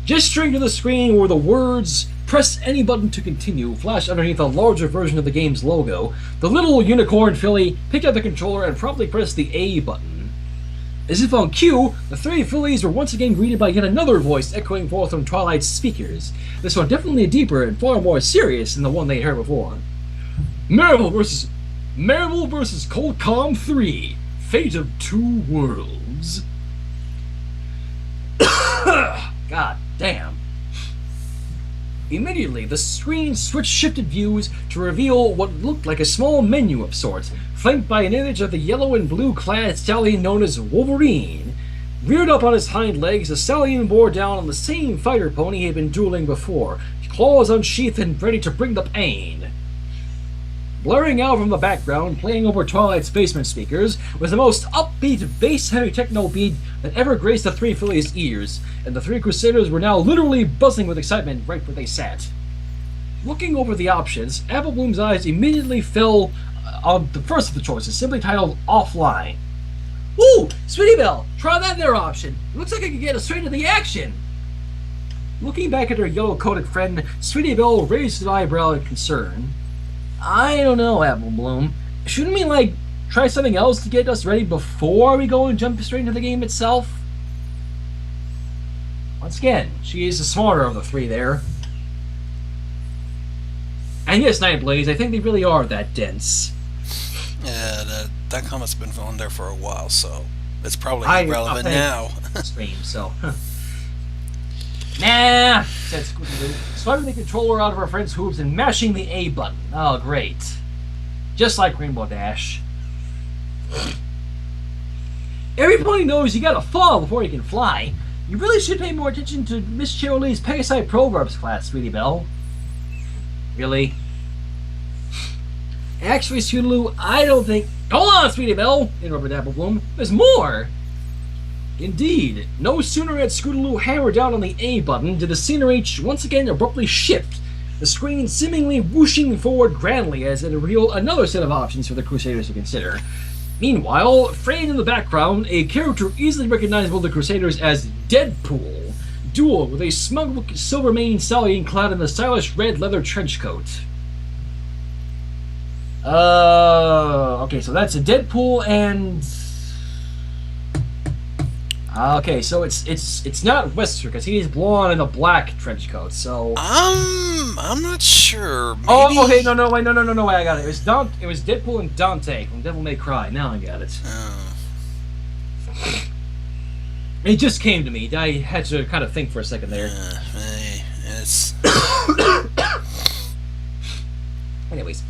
Speaker 1: Gesturing to the screen where the words, "Press any button to continue," flashed underneath a larger version of the game's logo, the little unicorn filly picked up the controller and promptly pressed the A button. As if on cue, the three fillies were once again greeted by yet another voice echoing forth from Twilight's speakers. This one definitely deeper and far more serious than the one they heard before. Marvel vs. Colcom 3, Fate of Two Worlds. God damn. Immediately, the screen shifted views to reveal what looked like a small menu of sorts, flanked by an image of the yellow and blue clad stallion known as Wolverine. Reared up on his hind legs, the stallion bore down on the same fighter pony he had been dueling before, claws unsheathed and ready to bring the pain. Blaring out from the background, playing over Twilight's basement speakers, was the most upbeat, bass-heavy techno beat that ever graced the three fillies' ears, and the three Crusaders were now literally buzzing with excitement right where they sat. Looking over the options, Apple Bloom's eyes immediately fell on the first of the choices, simply titled Offline. Ooh! Sweetie Belle! Try that there option! It looks like I could get us straight into the action! Looking back at her yellow-coated friend, Sweetie Belle raised an eyebrow in concern. I don't know, Apple Bloom. Shouldn't we, try something else to get us ready before we go and jump straight into the game itself? Once again, she is the smarter of the three there. And yes, Nightblaze, I think they really are that dense.
Speaker 2: Yeah, that comment's been on there for a while, so it's probably irrelevant now.
Speaker 1: Stream, so. Nah, said Scootaloo, swiping the controller out of her friend's hooves and mashing the A button. Oh, great. Just like Rainbow Dash. Every pony knows you gotta fall before you can fly. You really should pay more attention to Miss Cheerilee's Pegasite Proverbs class, Sweetie Belle. Really? Actually, Scootaloo, I don't think... Hold on, Sweetie Belle, interrupted Apple Bloom. There's more! Indeed, no sooner had Scootaloo hammered down on the A button did the scenery once again abruptly shift, the screen seemingly whooshing forward grandly as it revealed another set of options for the Crusaders to consider. Meanwhile, framed in the background, a character easily recognizable to the Crusaders as Deadpool, dueled with a smug silver-maned stallion clad in the stylish red leather trench coat. Okay, so that's a Deadpool and... Okay, so it's not Wesker because he's blonde in a black trench coat. So
Speaker 2: I'm not sure. Maybe...
Speaker 1: Oh, okay, no, I got it. It was Deadpool and Dante from Devil May Cry. Now I got it.
Speaker 2: Oh.
Speaker 1: It just came to me. I had to kind of think for a second there.
Speaker 2: It's.
Speaker 1: Anyways,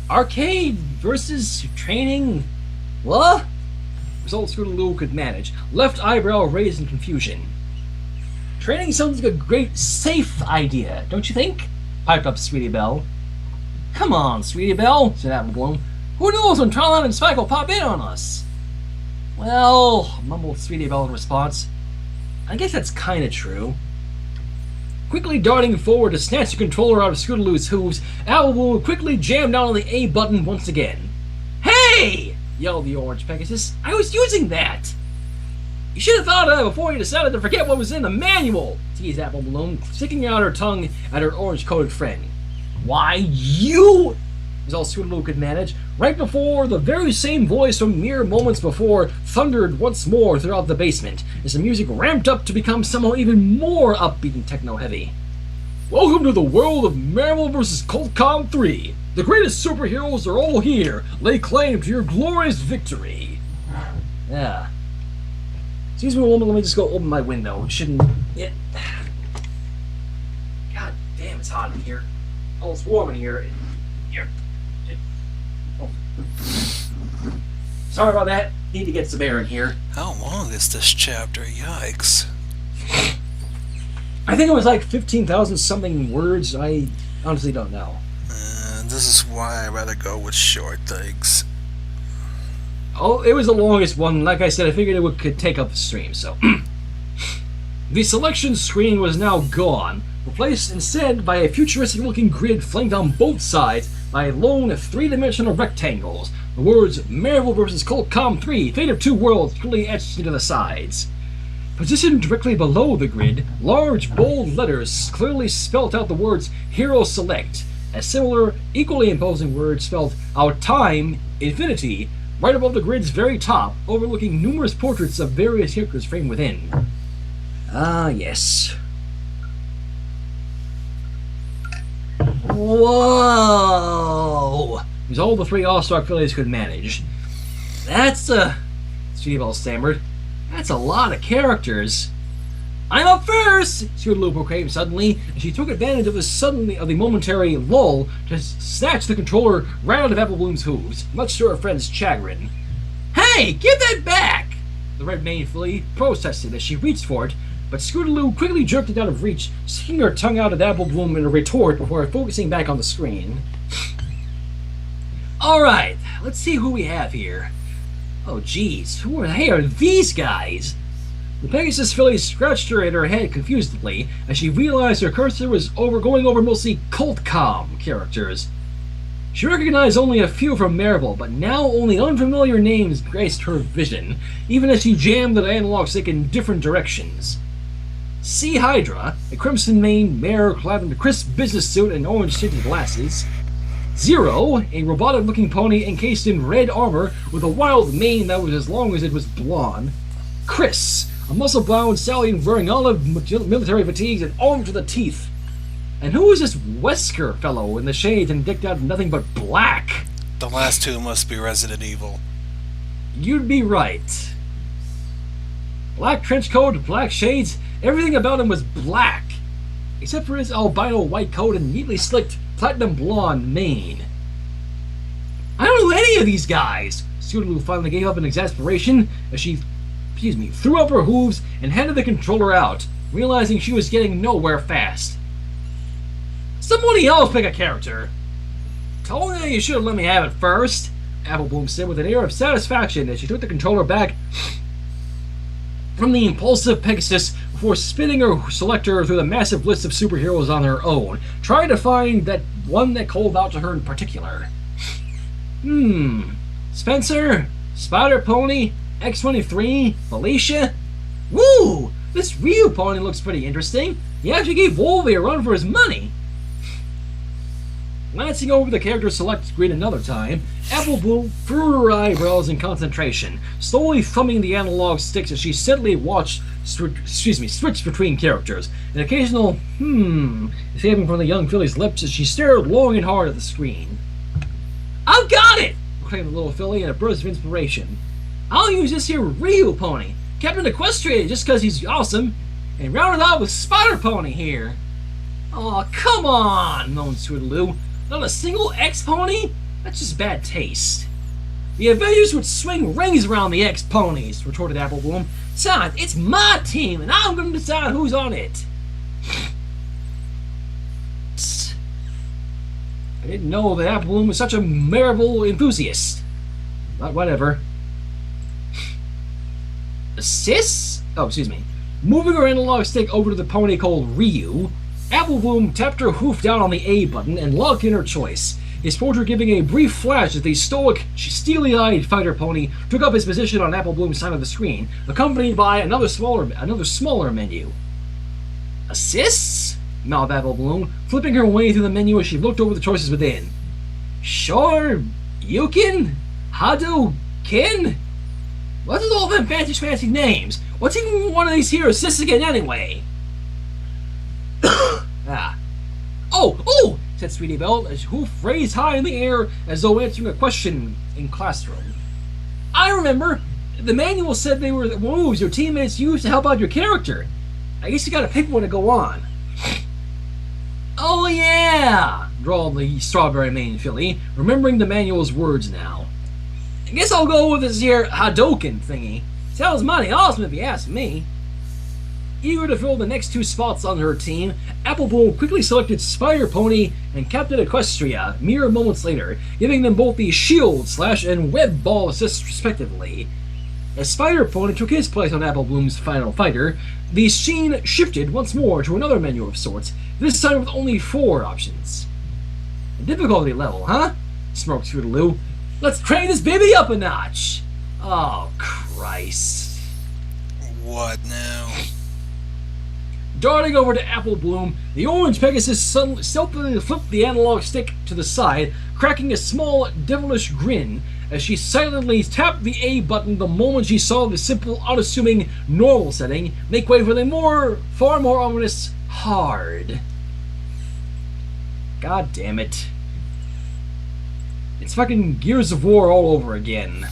Speaker 1: arcade versus training. What? Result Scootaloo could manage. Left eyebrow raised in confusion. Training sounds like a great, safe idea, don't you think? Piped up Sweetie Belle. Come on, Sweetie Belle, said Apple Bloom. Who knows when Trolon and Spike will pop in on us? Well, mumbled Sweetie Belle in response. I guess that's kinda true. Quickly darting forward to snatch the controller out of Scootaloo's hooves, Apple quickly jammed down on the A button once again. Hey! Yelled the orange Pegasus. I was using that! You should have thought of that before you decided to forget what was in the manual, teased Apple Bloom, sticking out her tongue at her orange-coated friend. Why, you... was all Scootaloo could manage, right before the very same voice from mere moments before thundered once more throughout the basement, as the music ramped up to become somehow even more upbeat and techno-heavy. Welcome to the world of Marvel vs. Capcom 3. The greatest superheroes are all here. Lay claim to your glorious victory. Yeah. Excuse me a moment, let me just go open my window. It shouldn't... Yeah. God damn, it's hot in here. Oh, it's warm in here. Here. Oh. Sorry about that. Need to get some air in here.
Speaker 2: How long is this chapter? Yikes.
Speaker 1: I think it was like 15,000 something words. I honestly don't know.
Speaker 2: This is why I rather go with short things.
Speaker 1: Oh, it was the longest one. Like I said, I figured it could take up the stream, so. The selection screen was now gone, replaced instead by a futuristic-looking grid flanked on both sides by lone three-dimensional rectangles. The words Marvel vs. Capcom 3, Fate of Two Worlds clearly etched into the sides. Positioned directly below the grid, large, bold letters clearly spelt out the words Hero Select, as similar, equally imposing words spelled out Time, Infinity, right above the grid's very top, overlooking numerous portraits of various characters framed within. Ah, yes. Whoa! It was all the three All-Star fillies could manage. That's Sweetie Belle stammered. That's a lot of characters. I'm up first! Scootaloo proclaimed suddenly, and she took advantage of the momentary lull to snatch the controller right out of Apple Bloom's hooves, much to her friend's chagrin. Hey, give that back! The red-maned filly protested as she reached for it, but Scootaloo quickly jerked it out of reach, sticking her tongue out at Apple Bloom in a retort before focusing back on the screen. Alright, let's see who we have here. Oh geez, who are these guys? The Pegasus filly scratched her at her head confusedly as she realized her cursor was going over mostly Capcom characters. She recognized only a few from Marvel, but now only unfamiliar names graced her vision, even as she jammed the analog stick in different directions. Sea Hydra, a crimson-maned mare clad in a crisp business suit and orange-tinted glasses. Zero, a robotic-looking pony encased in red armor with a wild mane that was as long as it was blonde. Chris, a muscle-bound stallion wearing olive military fatigues and armed to the teeth. And who is this Wesker fellow in the shades and decked out in nothing but black?
Speaker 2: The last two must be Resident Evil.
Speaker 1: You'd be right. Black trench coat, black shades, everything about him was black, except for his albino white coat and neatly slicked platinum blonde mane. I don't know any of these guys! Scootaloo finally gave up in exasperation as she threw up her hooves and handed the controller out, realizing she was getting nowhere fast. Somebody else pick a character! Told you should have let me have it first, Apple Bloom said with an air of satisfaction as she took the controller back from the impulsive Pegasus before spinning her selector through the massive list of superheroes on her own, trying to find that one that called out to her in particular. Spencer? Spider Pony? X-23? Felicia? Woo! This Ryu pony looks pretty interesting. He actually gave Wolvie a run for his money. Glancing over the character select screen another time, Apple Bloom furrowed her eyebrows in concentration, slowly thumbing the analog sticks as she steadily switched between characters, an occasional escaping from the young filly's lips as she stared long and hard at the screen. I've got it! Proclaimed the little filly in a burst of inspiration. I'll use this here Ryu pony, Captain Equestrian just because he's awesome, and round it out with Spider Pony here. Aw, come on, moaned Scootaloo. Not a single X-Pony? That's just bad taste. The Avengers would swing rings around the X-Ponies, retorted Apple Bloom. Besides, it's my team, and I'm going to decide who's on it. I didn't know that Apple Bloom was such a Marvel enthusiast. But whatever. Assists? Oh, excuse me. Moving her analog stick over to the pony called Ryu, Apple Bloom tapped her hoof down on the A button and locked in her choice, his portrait giving a brief flash as the stoic, steely-eyed fighter pony took up his position on Apple Bloom's side of the screen, accompanied by another smaller menu. Assists? mouthed Apple Bloom, flipping her way through the menu as she looked over the choices within. Sure, Yukin? Hadouken? What's with all them fancy names? What's even one of these here assists again anyway? Oh! Said Sweetie Belle, as hoof raised high in the air as though answering a question in classroom. I remember! The manual said they were the moves your teammates use to help out your character. I guess you gotta pick one to go on. Oh yeah! Drawled the strawberry main filly, remembering the manual's words now. I guess I'll go with this here Hadouken thingy. Sounds mighty awesome if you ask me. Eager to fill the next two spots on her team, Apple Bloom quickly selected Spider Pony and Captain Equestria mere moments later, giving them both the shield slash and web ball assists respectively. As Spider Pony took his place on Apple Bloom's final fighter, the scene shifted once more to another menu of sorts, this time with only 4 options. A difficulty level, huh? Smirked Scootaloo. Let's crank this baby up a notch! Oh, Christ.
Speaker 2: What now?
Speaker 1: Darting over to Apple Bloom, the orange Pegasus stealthily flipped the analog stick to the side, cracking a small, devilish grin as she silently tapped the A button the moment she saw the simple, unassuming, normal setting make way for the far more ominous hard. God damn it. It's fucking Gears of War all over again.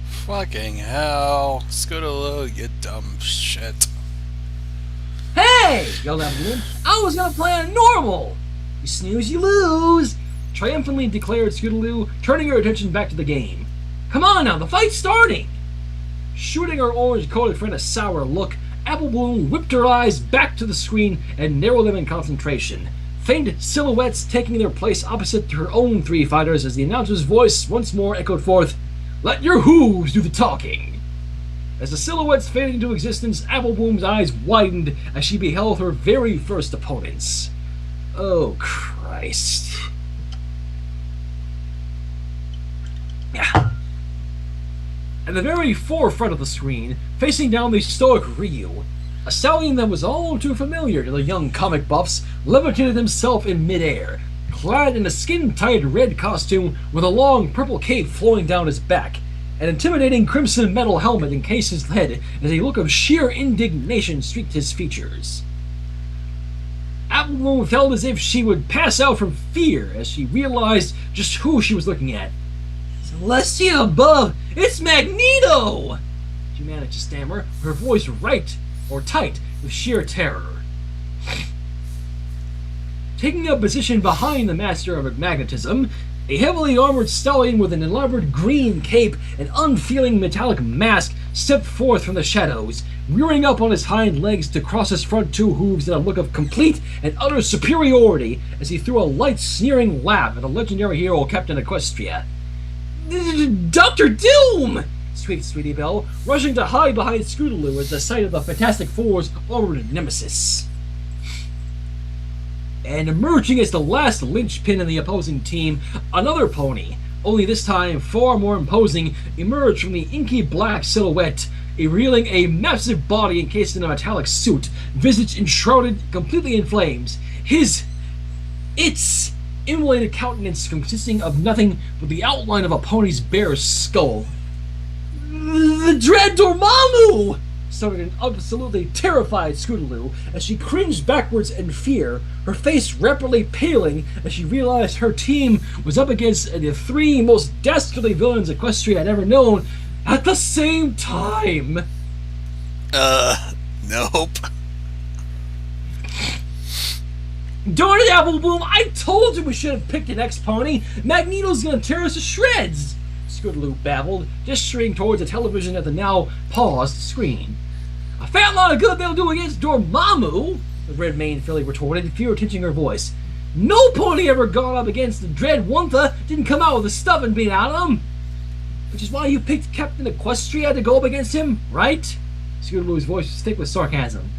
Speaker 2: Fucking hell. Scootaloo, you dumb shit.
Speaker 1: Hey! Yelled Apple Bloom. I was gonna play on normal! You snooze, you lose! Triumphantly declared Scootaloo, turning her attention back to the game. Come on now, the fight's starting! Shooting her orange-coated friend a sour look, Apple Bloom whipped her eyes back to the screen and narrowed them in concentration. Faint silhouettes taking their place opposite her own 3 fighters as the announcer's voice once more echoed forth, "Let your hooves do the talking!" As the silhouettes faded into existence, Apple Bloom's eyes widened as she beheld her very first opponents. Oh, Christ. Yeah. At the very forefront of the screen, facing down the stoic Ryu, a stallion that was all too familiar to the young comic buffs levitated himself in midair, clad in a skin-tight red costume with a long purple cape flowing down his back. An intimidating crimson metal helmet encased his head as a look of sheer indignation streaked his features. Apple Bloom felt as if she would pass out from fear as she realized just who she was looking at. "Celestia above! It's Magneto!" She managed to stammer, her voice tight with sheer terror. Taking up position behind the master of magnetism, a heavily armored stallion with an elaborate green cape and unfeeling metallic mask stepped forth from the shadows, rearing up on his hind legs to cross his front 2 hooves in a look of complete and utter superiority as he threw a light, sneering laugh at the legendary hero Captain Equestria. "Dr. Doom!" squeaked Sweetie Belle, rushing to hide behind Scootaloo at the sight of the Fantastic Four's armored nemesis. And emerging as the last linchpin in the opposing team, another pony, only this time far more imposing, emerged from the inky black silhouette, revealing a massive body encased in a metallic suit, visage enshrouded completely in flames. Its immolated countenance consisting of nothing but the outline of a pony's bare skull. "The Dread Dormammu!" stuttered an absolutely terrified Scootaloo as she cringed backwards in fear, her face rapidly paling as she realized her team was up against the 3 most dastardly villains Equestria had ever known at the same time.
Speaker 2: Nope.
Speaker 1: Darn it, Apple Bloom! I told you we should have picked an ex-pony! Magneto's gonna tear us to shreds! Scootaloo babbled, gesturing towards the television at the now paused screen. "A fat lot of good they'll do against Dormammu," the red mane filly retorted, fear tinting her voice. "No pony ever gone up against the dread Wuntha didn't come out with the stuffing beat out of him. Which is why you picked Captain Equestria to go up against him, right?" Scootaloo's voice was thick with sarcasm.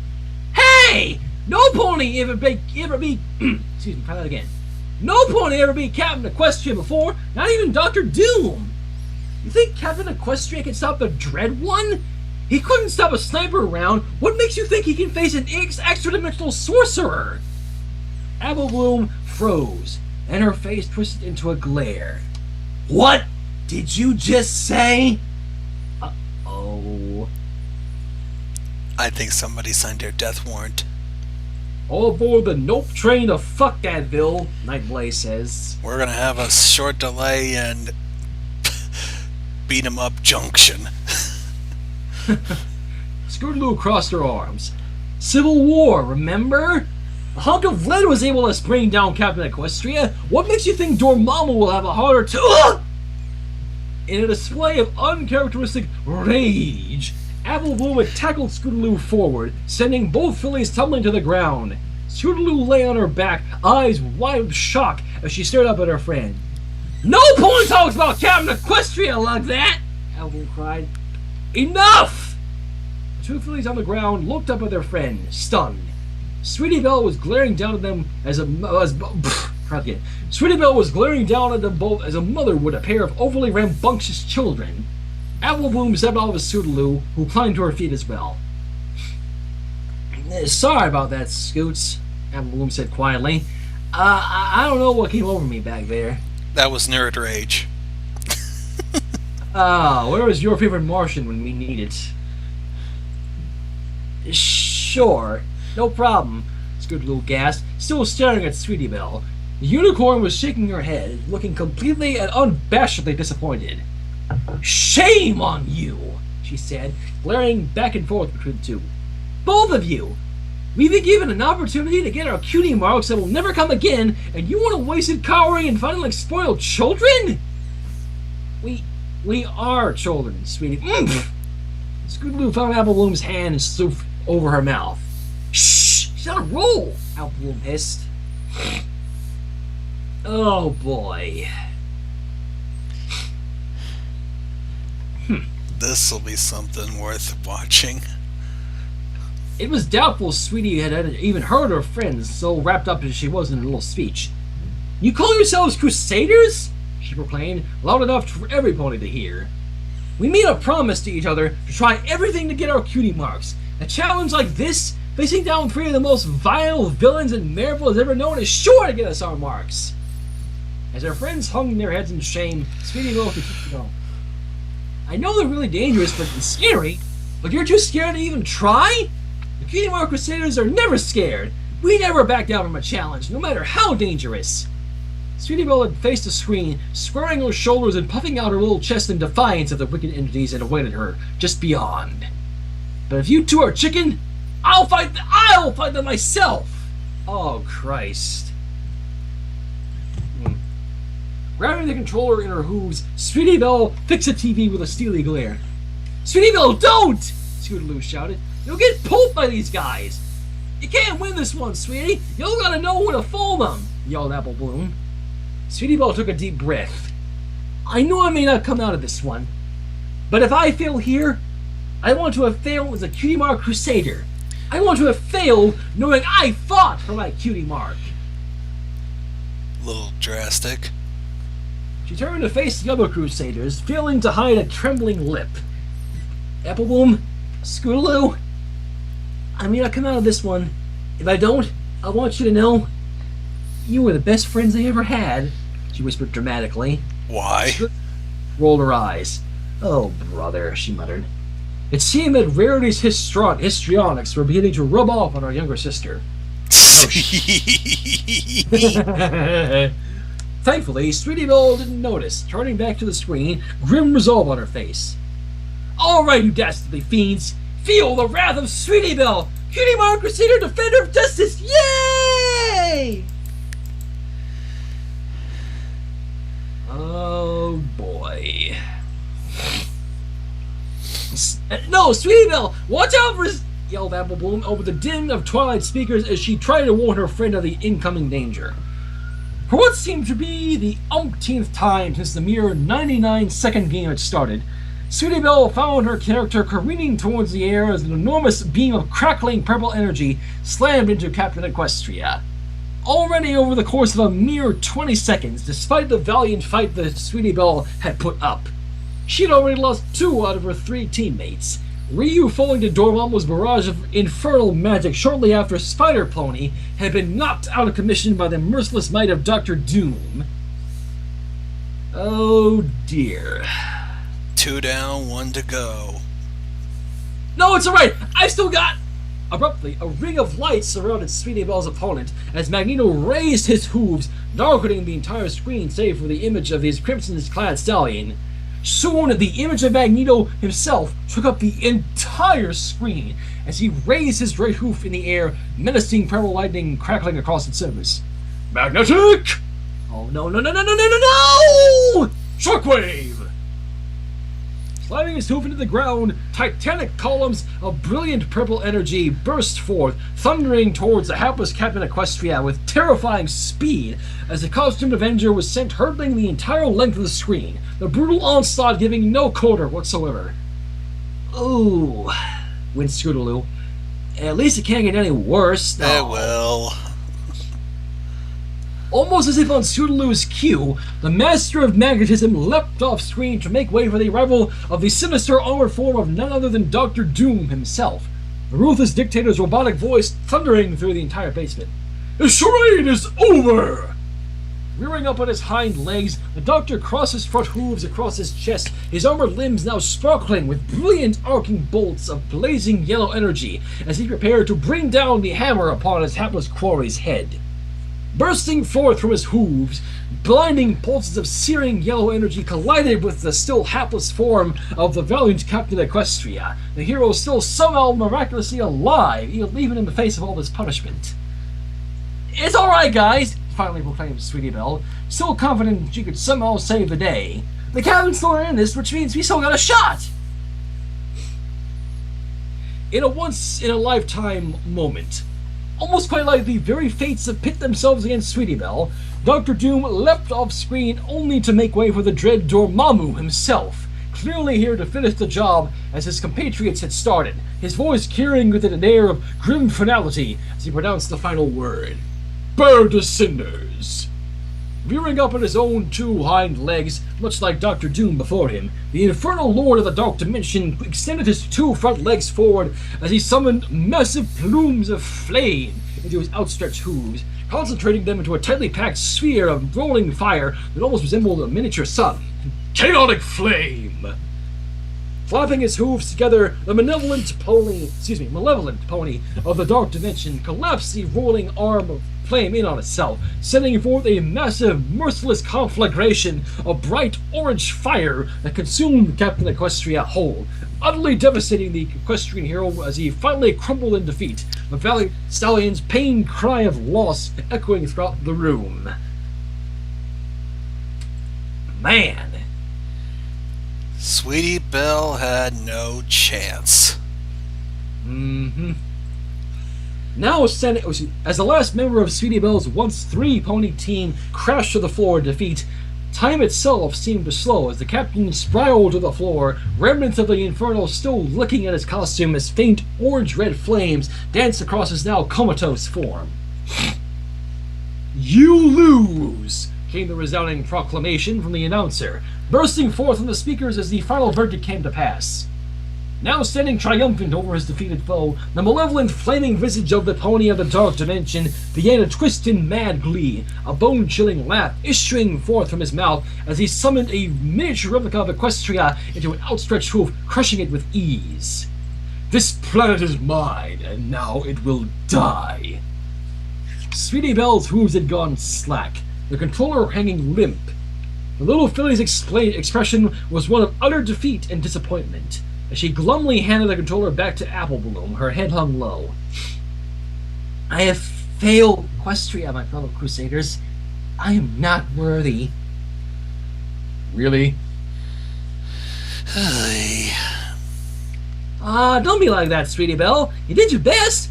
Speaker 1: Hey! No pony ever be excuse me, try that again. No pony ever beat Captain Equestria before, not even Dr. Doom! You think Captain Equestria can stop the Dread One? He couldn't stop a sniper round. What makes you think he can face an extra-dimensional sorcerer? Apple Bloom froze, and her face twisted into a glare. What did you just say? Uh-oh.
Speaker 2: I think somebody signed their death warrant.
Speaker 1: All aboard the Nope train to fuck Datville, Nightblaze says.
Speaker 2: We're gonna have a short delay and beat 'em up junction.
Speaker 1: Scootaloo crossed her arms. Civil War, remember? A hunk of lead was able to bring down Captain Equestria. What makes you think Dormammu will have a harder to... In a display of uncharacteristic rage, Apple Bloom had tackled Scootaloo forward, sending both fillies tumbling to the ground. Scootaloo lay on her back, eyes wide with shock as she stared up at her friend. No pony talks about Captain Equestria like that! Apple Bloom cried. Enough! The two fillies on the ground looked up at their friend, stunned. Sweetie Belle was glaring down at them Sweetie Belle was glaring down at them both as a mother would a pair of overly rambunctious children. Apple Bloom stepped off of Scootaloo, who climbed to her feet as well. Sorry about that, Scoots, Apple Bloom said quietly. I don't know what came over me back there.
Speaker 2: That was nerd rage.
Speaker 1: Where was your favorite Martian when we need it? Sure, no problem, Scootaloo gasped, still staring at Sweetie Belle. The unicorn was shaking her head, looking completely and unabashedly disappointed. Shame on you, she said, glaring back and forth between the two. Both of you! We've been given an opportunity to get our cutie marks that will never come again, and you want to waste it cowering and fighting like spoiled children? We are children, sweetie. Scootaloo found Apple Bloom's hand and stooped over her mouth. Shh! She's on a roll! Apple Bloom hissed. Oh boy.
Speaker 2: This'll be something worth watching.
Speaker 1: It was doubtful Sweetie had even heard her friends, so wrapped up as she was in a little speech. You call yourselves Crusaders? She proclaimed, loud enough for every pony to hear. We made a promise to each other to try everything to get our cutie marks. A challenge like this, facing down three of the most vile villains and Marvel has ever known, is sure to get us our marks. As her friends hung their heads in shame, Sweetie Belle could keep going. I know they're really dangerous but scary, but you're too scared to even try? The Cutie Mark Crusaders are never scared. We never back down from a challenge, no matter how dangerous. Sweetie Belle had faced the screen, squaring her shoulders and puffing out her little chest in defiance of the wicked entities that awaited her just beyond. But if you two are chicken, I'll fight them myself! Oh, Christ. Grabbing the controller in her hooves, Sweetie Belle fixed the TV with a steely glare. Sweetie Belle, don't! Scootaloo shouted. You'll get pulped by these guys! You can't win this one, sweetie! You gotta know when to fool them! Yelled Apple Bloom. Sweetie Belle took a deep breath. I know I may not come out of this one, but if I fail here, I want to have failed as a Cutie Mark Crusader. I want to have failed knowing I fought for my Cutie Mark.
Speaker 2: Little drastic.
Speaker 1: She turned to face the other Crusaders, failing to hide a trembling lip. Apple Bloom, Scootaloo, I may not come out of this one. If I don't, I want you to know you were the best friends I ever had, she whispered dramatically.
Speaker 2: Why?
Speaker 1: Rolled her eyes. Oh, brother, she muttered. It seemed that Rarity's histrionics were beginning to rub off on our younger sister. Thankfully, Sweetie Belle didn't notice, turning back to the screen, grim resolve on her face. All right, you dastardly fiends! Feel the wrath of Sweetie Belle! Cutie Mark Crusader, defender of justice! Yay! Oh, boy. No, Sweetie Belle! Watch out for... yelled Apple Bloom over the din of Twilight speakers as she tried to warn her friend of the incoming danger. For what seemed to be the umpteenth time since the mere 99-second game had started, Sweetie Belle found her character careening towards the air as an enormous beam of crackling purple energy slammed into Captain Equestria. Already over the course of a mere 20 seconds, despite the valiant fight that Sweetie Belle had put up, she had already lost 2 out of her 3 teammates. Ryu falling to Dormammu's barrage of infernal magic shortly after Spider Pony had been knocked out of commission by the merciless might of Dr. Doom. Oh dear.
Speaker 2: 2 down, 1 to go.
Speaker 1: No, it's alright! I still got... Abruptly, a ring of light surrounded Sweetie Belle's opponent as Magneto raised his hooves, darkening the entire screen save for the image of his crimson-clad stallion. Soon, the image of Magneto himself took up the entire screen as he raised his right hoof in the air, menacing purple lightning crackling across its surface. Magnetic! Oh no, no, no, no, no, no, no, no! Shockwave! Slamming his hoof into the ground, titanic columns of brilliant purple energy burst forth, thundering towards the hapless Captain Equestria with terrifying speed as the costumed Avenger was sent hurtling the entire length of the screen, the brutal onslaught giving no quarter whatsoever. Ooh, went Scootaloo. At least it can't get any worse.
Speaker 2: It will.
Speaker 1: Almost as if on Scootaloo's cue, the Master of Magnetism leapt off screen to make way for the arrival of the sinister armored form of none other than Dr. Doom himself, the ruthless dictator's robotic voice thundering through the entire basement. The charade is over! Rearing up on his hind legs, the Doctor crossed his front hooves across his chest, his armored limbs now sparkling with brilliant arcing bolts of blazing yellow energy as he prepared to bring down the hammer upon his hapless quarry's head. Bursting forth from his hooves, blinding pulses of searing yellow energy collided with the still hapless form of the valiant Captain Equestria, the hero still somehow miraculously alive, even in the face of all this punishment. It's alright, guys, finally proclaimed Sweetie Belle, still confident she could somehow save the day. The captain's still in this, which means we still got a shot! In a once-in-a-lifetime moment, almost quite like the very fates that pit themselves against Sweetie Belle, Dr. Doom leapt off screen only to make way for the dread Dormammu himself, clearly here to finish the job as his compatriots had started, his voice carrying with it an air of grim finality as he pronounced the final word. Burn to cinders! Rearing up on his own 2 hind legs, much like Dr. Doom before him, the infernal lord of the dark dimension extended his 2 front legs forward as he summoned massive plumes of flame into his outstretched hooves, concentrating them into a tightly packed sphere of rolling fire that almost resembled a miniature sun. Chaotic flame! Flapping his hooves together, the malevolent pony of the dark dimension collapsed the rolling arm of flame in on itself, sending forth a massive, merciless conflagration of bright orange fire that consumed Captain Equestria whole, utterly devastating the equestrian hero as he finally crumbled in defeat, the valiant stallion's pained cry of loss echoing throughout the room. Man.
Speaker 2: Sweetie Belle had no chance.
Speaker 1: Mm-hmm. Now, as the last member of Sweetie Belle's once 3-pony team crashed to the floor in defeat, time itself seemed to slow as the captain spiraled to the floor, remnants of the Inferno still licking at his costume as faint orange-red flames danced across his now comatose form. You lose! Came the resounding proclamation from the announcer, bursting forth from the speakers as the final verdict came to pass. Now standing triumphant over his defeated foe, the malevolent flaming visage of the pony of the dark dimension began to twist in mad glee, a bone-chilling laugh issuing forth from his mouth as he summoned a miniature replica of Equestria into an outstretched hoof, crushing it with ease. This planet is mine, and now it will die. Sweetie Belle's hooves had gone slack, the controller hanging limp. The little filly's expression was one of utter defeat and disappointment, as she glumly handed the controller back to Apple Bloom, her head hung low. I have failed Equestria, my fellow Crusaders. I am not worthy. Really? Don't be like that, Sweetie Belle. You did your best.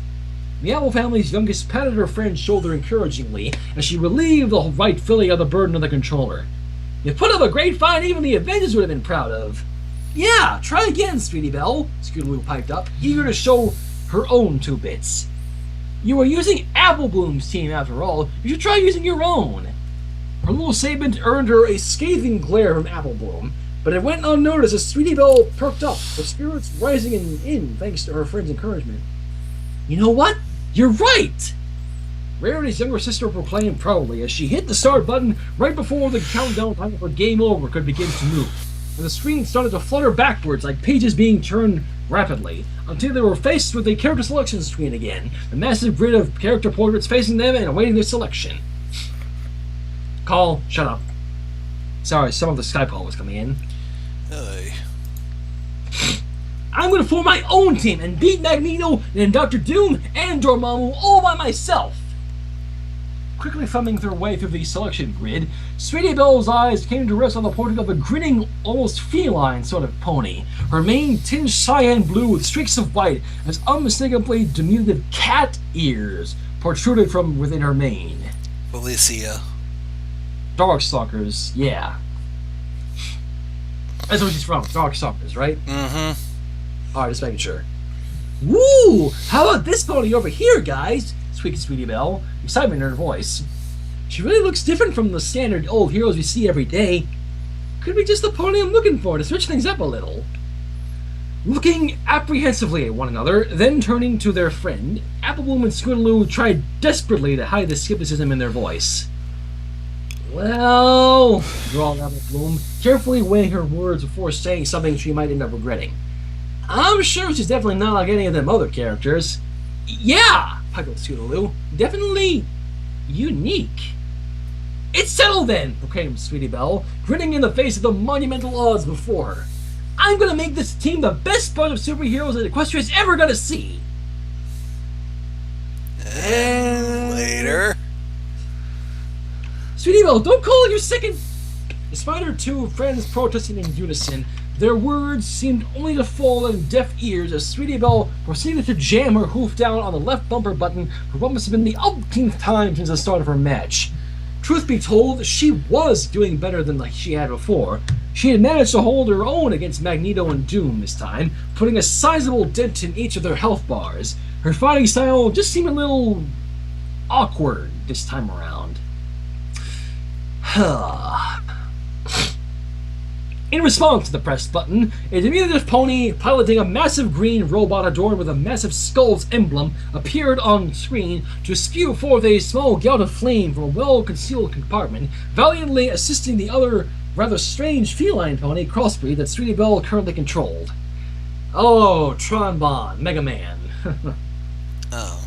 Speaker 1: The Apple family's youngest patted her friend's shoulder encouragingly as she relieved the right filly of the burden of the controller. You put up a great fight even the Avengers would have been proud of. Yeah, try again, Sweetie Belle, Scootaloo piped up, eager to show her own 2 bits. You were using Apple Bloom's team after all. You should try using your own. Her little statement earned her a scathing glare from Apple Bloom, but it went unnoticed as Sweetie Belle perked up, her spirits rising in thanks to her friend's encouragement. You know what? You're right! Rarity's younger sister proclaimed proudly as she hit the start button right before the countdown time for Game Over could begin to move, and the screen started to flutter backwards like pages being turned rapidly, until they were faced with a character selection screen again, a massive grid of character portraits facing them and awaiting their selection. Call, shut up. Sorry, some of the Skype call was coming in.
Speaker 2: Hey.
Speaker 1: I'm gonna form my own team and beat Magneto and Dr. Doom and Dormammu all by myself! Quickly thumbing their way through the selection grid, Sweetie Belle's eyes came to rest on the portrait of a grinning, almost feline sort of pony, her mane tinged cyan blue with streaks of white as unmistakably diminutive cat ears protruded from within her mane.
Speaker 2: Felicia.
Speaker 1: Darkstalkers, yeah. That's what she's from, Darkstalkers, right?
Speaker 2: Mm-hmm.
Speaker 1: Alright, just making sure. Woo! How about this pony over here, guys? Squeaked Sweetie Belle, excitement in her voice. She really looks different from the standard old heroes we see every day. Could be just the pony I'm looking for to switch things up a little. Looking apprehensively at one another, then turning to their friend, Applebloom and Scootaloo tried desperately to hide the skepticism in their voice. Well, drawled Applebloom, carefully weighing her words before saying something she might end up regretting. I'm sure she's definitely not like any of them other characters. Yeah, piped Scootaloo. Definitely unique. It's settled then, proclaimed Sweetie Belle, grinning in the face of the monumental odds before her. I'm gonna make this team the best bunch of superheroes that Equestria's ever gonna see.
Speaker 2: And later.
Speaker 1: Sweetie Belle, don't call your second... Despite her 2 friends protesting in unison, their words seemed only to fall on deaf ears as Sweetie Belle proceeded to jam her hoof down on the left bumper button for what must have been the umpteenth time since the start of her match. Truth be told, she was doing better than she had before. She had managed to hold her own against Magneto and Doom this time, putting a sizable dent in each of their health bars. Her fighting style just seemed a little awkward this time around. In response to the press button, a diminutive pony piloting a massive green robot adorned with a massive skull's emblem appeared on screen to spew forth a small gout of flame from a well-concealed compartment, valiantly assisting the other rather strange feline pony crossbreed that Sweetie Belle currently controlled. Oh, Tron Mega Man.
Speaker 2: Oh.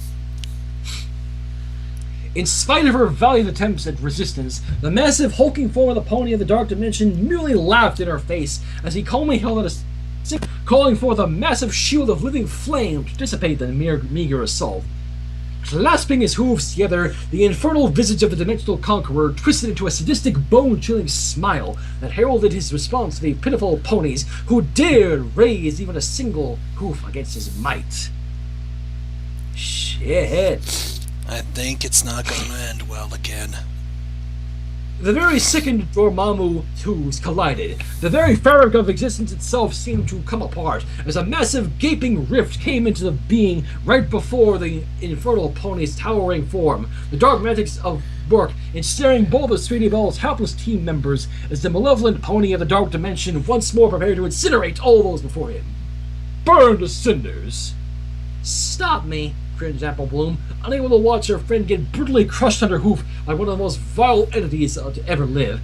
Speaker 1: In spite of her valiant attempts at resistance, the massive hulking form of the pony of the Dark Dimension merely laughed in her face as he calmly held out a stick, calling forth a massive shield of living flame to dissipate the meager assault. Clasping his hooves together, the infernal visage of the Dimensional Conqueror twisted into a sadistic, bone-chilling smile that heralded his response to the pitiful ponies who dared raise even a single hoof against his might. Shit.
Speaker 2: I think it's not going to end well again.
Speaker 1: The very sickened Dormammu twos collided. The very fabric of existence itself seemed to come apart as a massive gaping rift came into being right before the infernal pony's towering form. The dark magics of work ensnaring both of Sweetie Belle's helpless team members as the malevolent pony of the Dark Dimension once more prepared to incinerate all those before him. Burn to cinders! Stop me, cringed Applebloom, unable to watch her friend get brutally crushed under hoof by one of the most vile entities to ever live.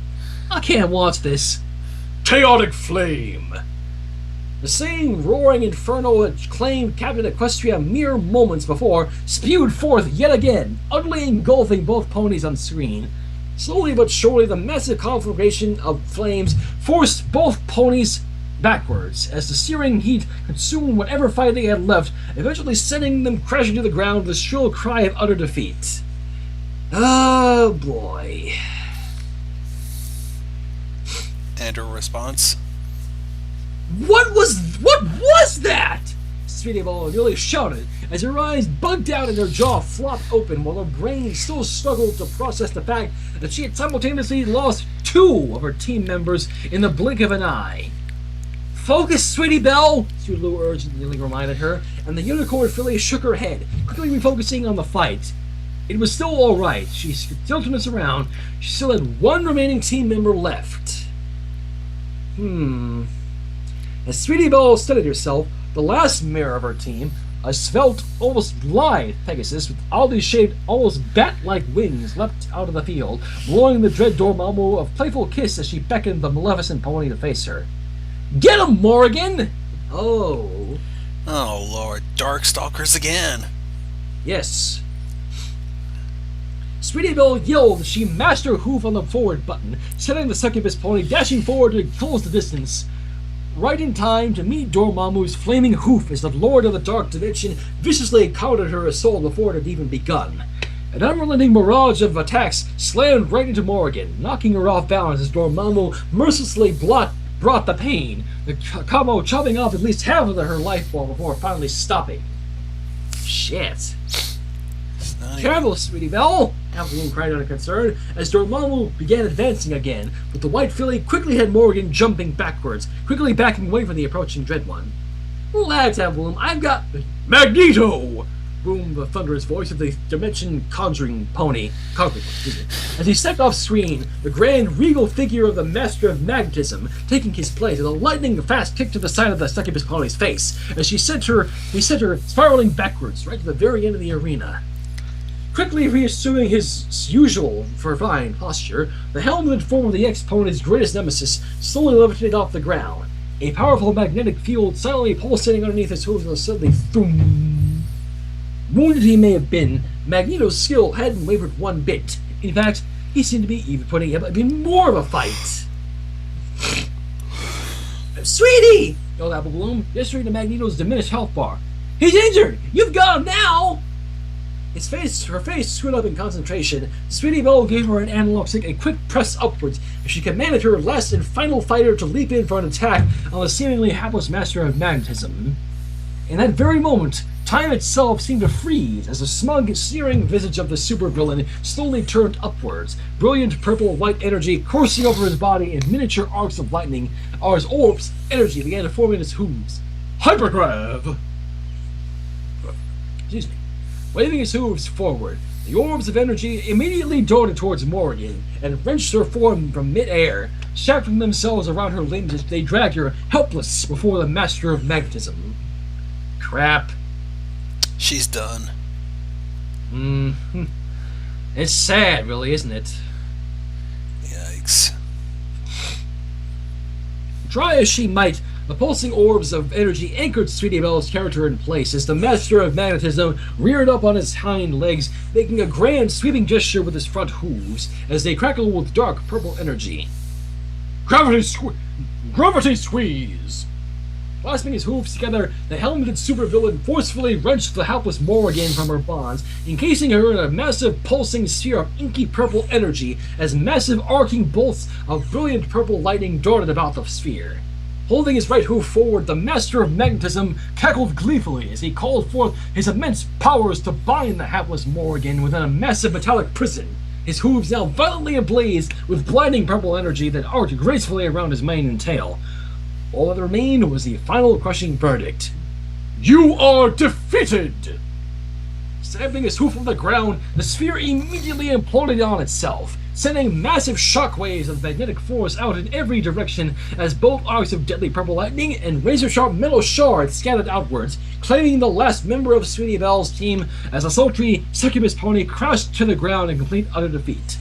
Speaker 1: I can't watch this. Chaotic Flame! The same roaring inferno that claimed Captain Equestria mere moments before spewed forth yet again, utterly engulfing both ponies on screen. Slowly but surely, the massive conflagration of flames forced both ponies backwards as the searing heat consumed whatever fight they had left, eventually sending them crashing to the ground with a shrill cry of utter defeat. Oh boy.
Speaker 2: And her response?
Speaker 1: What was that? Sweetie Belle nearly shouted as her eyes bugged out and her jaw flopped open while her brain still struggled to process the fact that she had simultaneously lost 2 of her team members in the blink of an eye. Focus, Sweetie Belle! Scootaloo urgently reminded her, and the unicorn filly shook her head, quickly refocusing on the fight. It was still alright. She still turned us around. She still had one remaining team member left. As Sweetie Belle steadied herself, the last member of her team, a svelte, almost lithe Pegasus with oddly shaped, almost bat-like wings, leapt out of the field, blowing the dread Dormammu a playful kiss as she beckoned the maleficent pony to face her. Get him, Morrigan! Oh.
Speaker 2: Oh, Lord. Darkstalkers again.
Speaker 1: Yes. Sweetie Belle yelled as she mashed her hoof on the forward button, setting the succubus pony dashing forward to close the distance, right in time to meet Dormammu's flaming hoof as the Lord of the Dark Dimension viciously countered her assault before it had even begun. An unrelenting barrage of attacks slammed right into Morrigan, knocking her off balance as Dormammu mercilessly brought the pain, the combo chopping off at least half of her life form before finally stopping. Shit. Careful, Sweetie Belle! Applewood cried out in concern as Dormammu began advancing again, but the white filly quickly had Morrigan jumping backwards, quickly backing away from the approaching Dread One. Relax, Applewood, I've got... Magneto! Boomed the thunderous voice of the Dimension Conjuring Pony. As he stepped off screen, the grand regal figure of the Master of Magnetism, taking his place with a lightning-fast kick to the side of the succubus pony's face, as he sent her spiraling backwards, right to the very end of the arena. Quickly reassuming his usual fine posture, the helmeted form of the ex-pony's greatest nemesis slowly levitated off the ground. A powerful magnetic field silently pulsating underneath his hooves and suddenly thum. Wounded he may have been, Magneto's skill hadn't wavered one bit. In fact, he seemed to be even putting up even more of a fight. Sweetie! Yelled Applebloom, gesturing to Magneto's diminished health bar. He's injured! You've got him now! Her face screwed up in concentration. Sweetie Belle gave her an analog stick a quick press upwards as she commanded her last and final fighter to leap in for an attack on the seemingly hapless Master of Magnetism. In that very moment, time itself seemed to freeze as the smug, sneering visage of the supervillain slowly turned upwards, brilliant purple-white energy coursing over his body in miniature arcs of lightning, as orbs energy began to form in his hooves. Hypergrav! Excuse me. Waving his hooves forward, the orbs of energy immediately darted towards Morrigan and wrenched her form from mid-air, shackling themselves around her limbs as they dragged her helpless before the Master of Magnetism. Crap.
Speaker 2: She's done.
Speaker 1: It's sad, really, isn't it?
Speaker 2: Yikes.
Speaker 1: Try as she might, the pulsing orbs of energy anchored Sweetie Belle's character in place as the Master of Magnetism reared up on his hind legs, making a grand sweeping gesture with his front hooves as they crackled with dark purple energy. Gravity squeeze! Clasping his hooves together, the helmeted supervillain forcefully wrenched the helpless Morrigan from her bonds, encasing her in a massive pulsing sphere of inky purple energy as massive arcing bolts of brilliant purple lightning darted about the sphere. Holding his right hoof forward, the Master of Magnetism cackled gleefully as he called forth his immense powers to bind the hapless Morrigan within a massive metallic prison, his hooves now violently ablaze with blinding purple energy that arced gracefully around his mane and tail. All that remained was the final crushing verdict. You are defeated! Stamping his hoof on the ground, the sphere immediately imploded on itself, sending massive shockwaves of magnetic force out in every direction as both arcs of deadly purple lightning and razor-sharp metal shards scattered outwards, claiming the last member of Sweetie Belle's team as a sultry succubus pony crashed to the ground in complete utter defeat.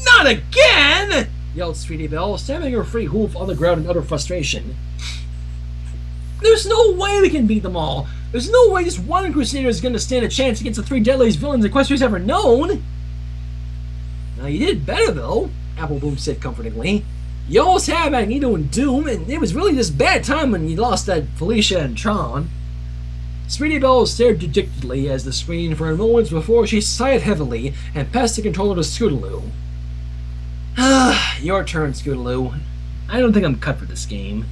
Speaker 1: Not again! Yelled Sweetie Belle, stamping her free hoof on the ground in utter frustration. There's no way we can beat them all. There's no way just one Crusader is going to stand a chance against the three deadliest villains Equestria's ever known. Now, you did better, though, Appleboom said comfortingly. You almost had Magneto and Doom, and it was really just bad time when you lost that Felicia and Tron. Sweetie Belle stared dejectedly as the screen for a moment before she sighed heavily and passed the controller to Scootaloo. Your turn, Scootaloo. I don't think I'm cut for this game.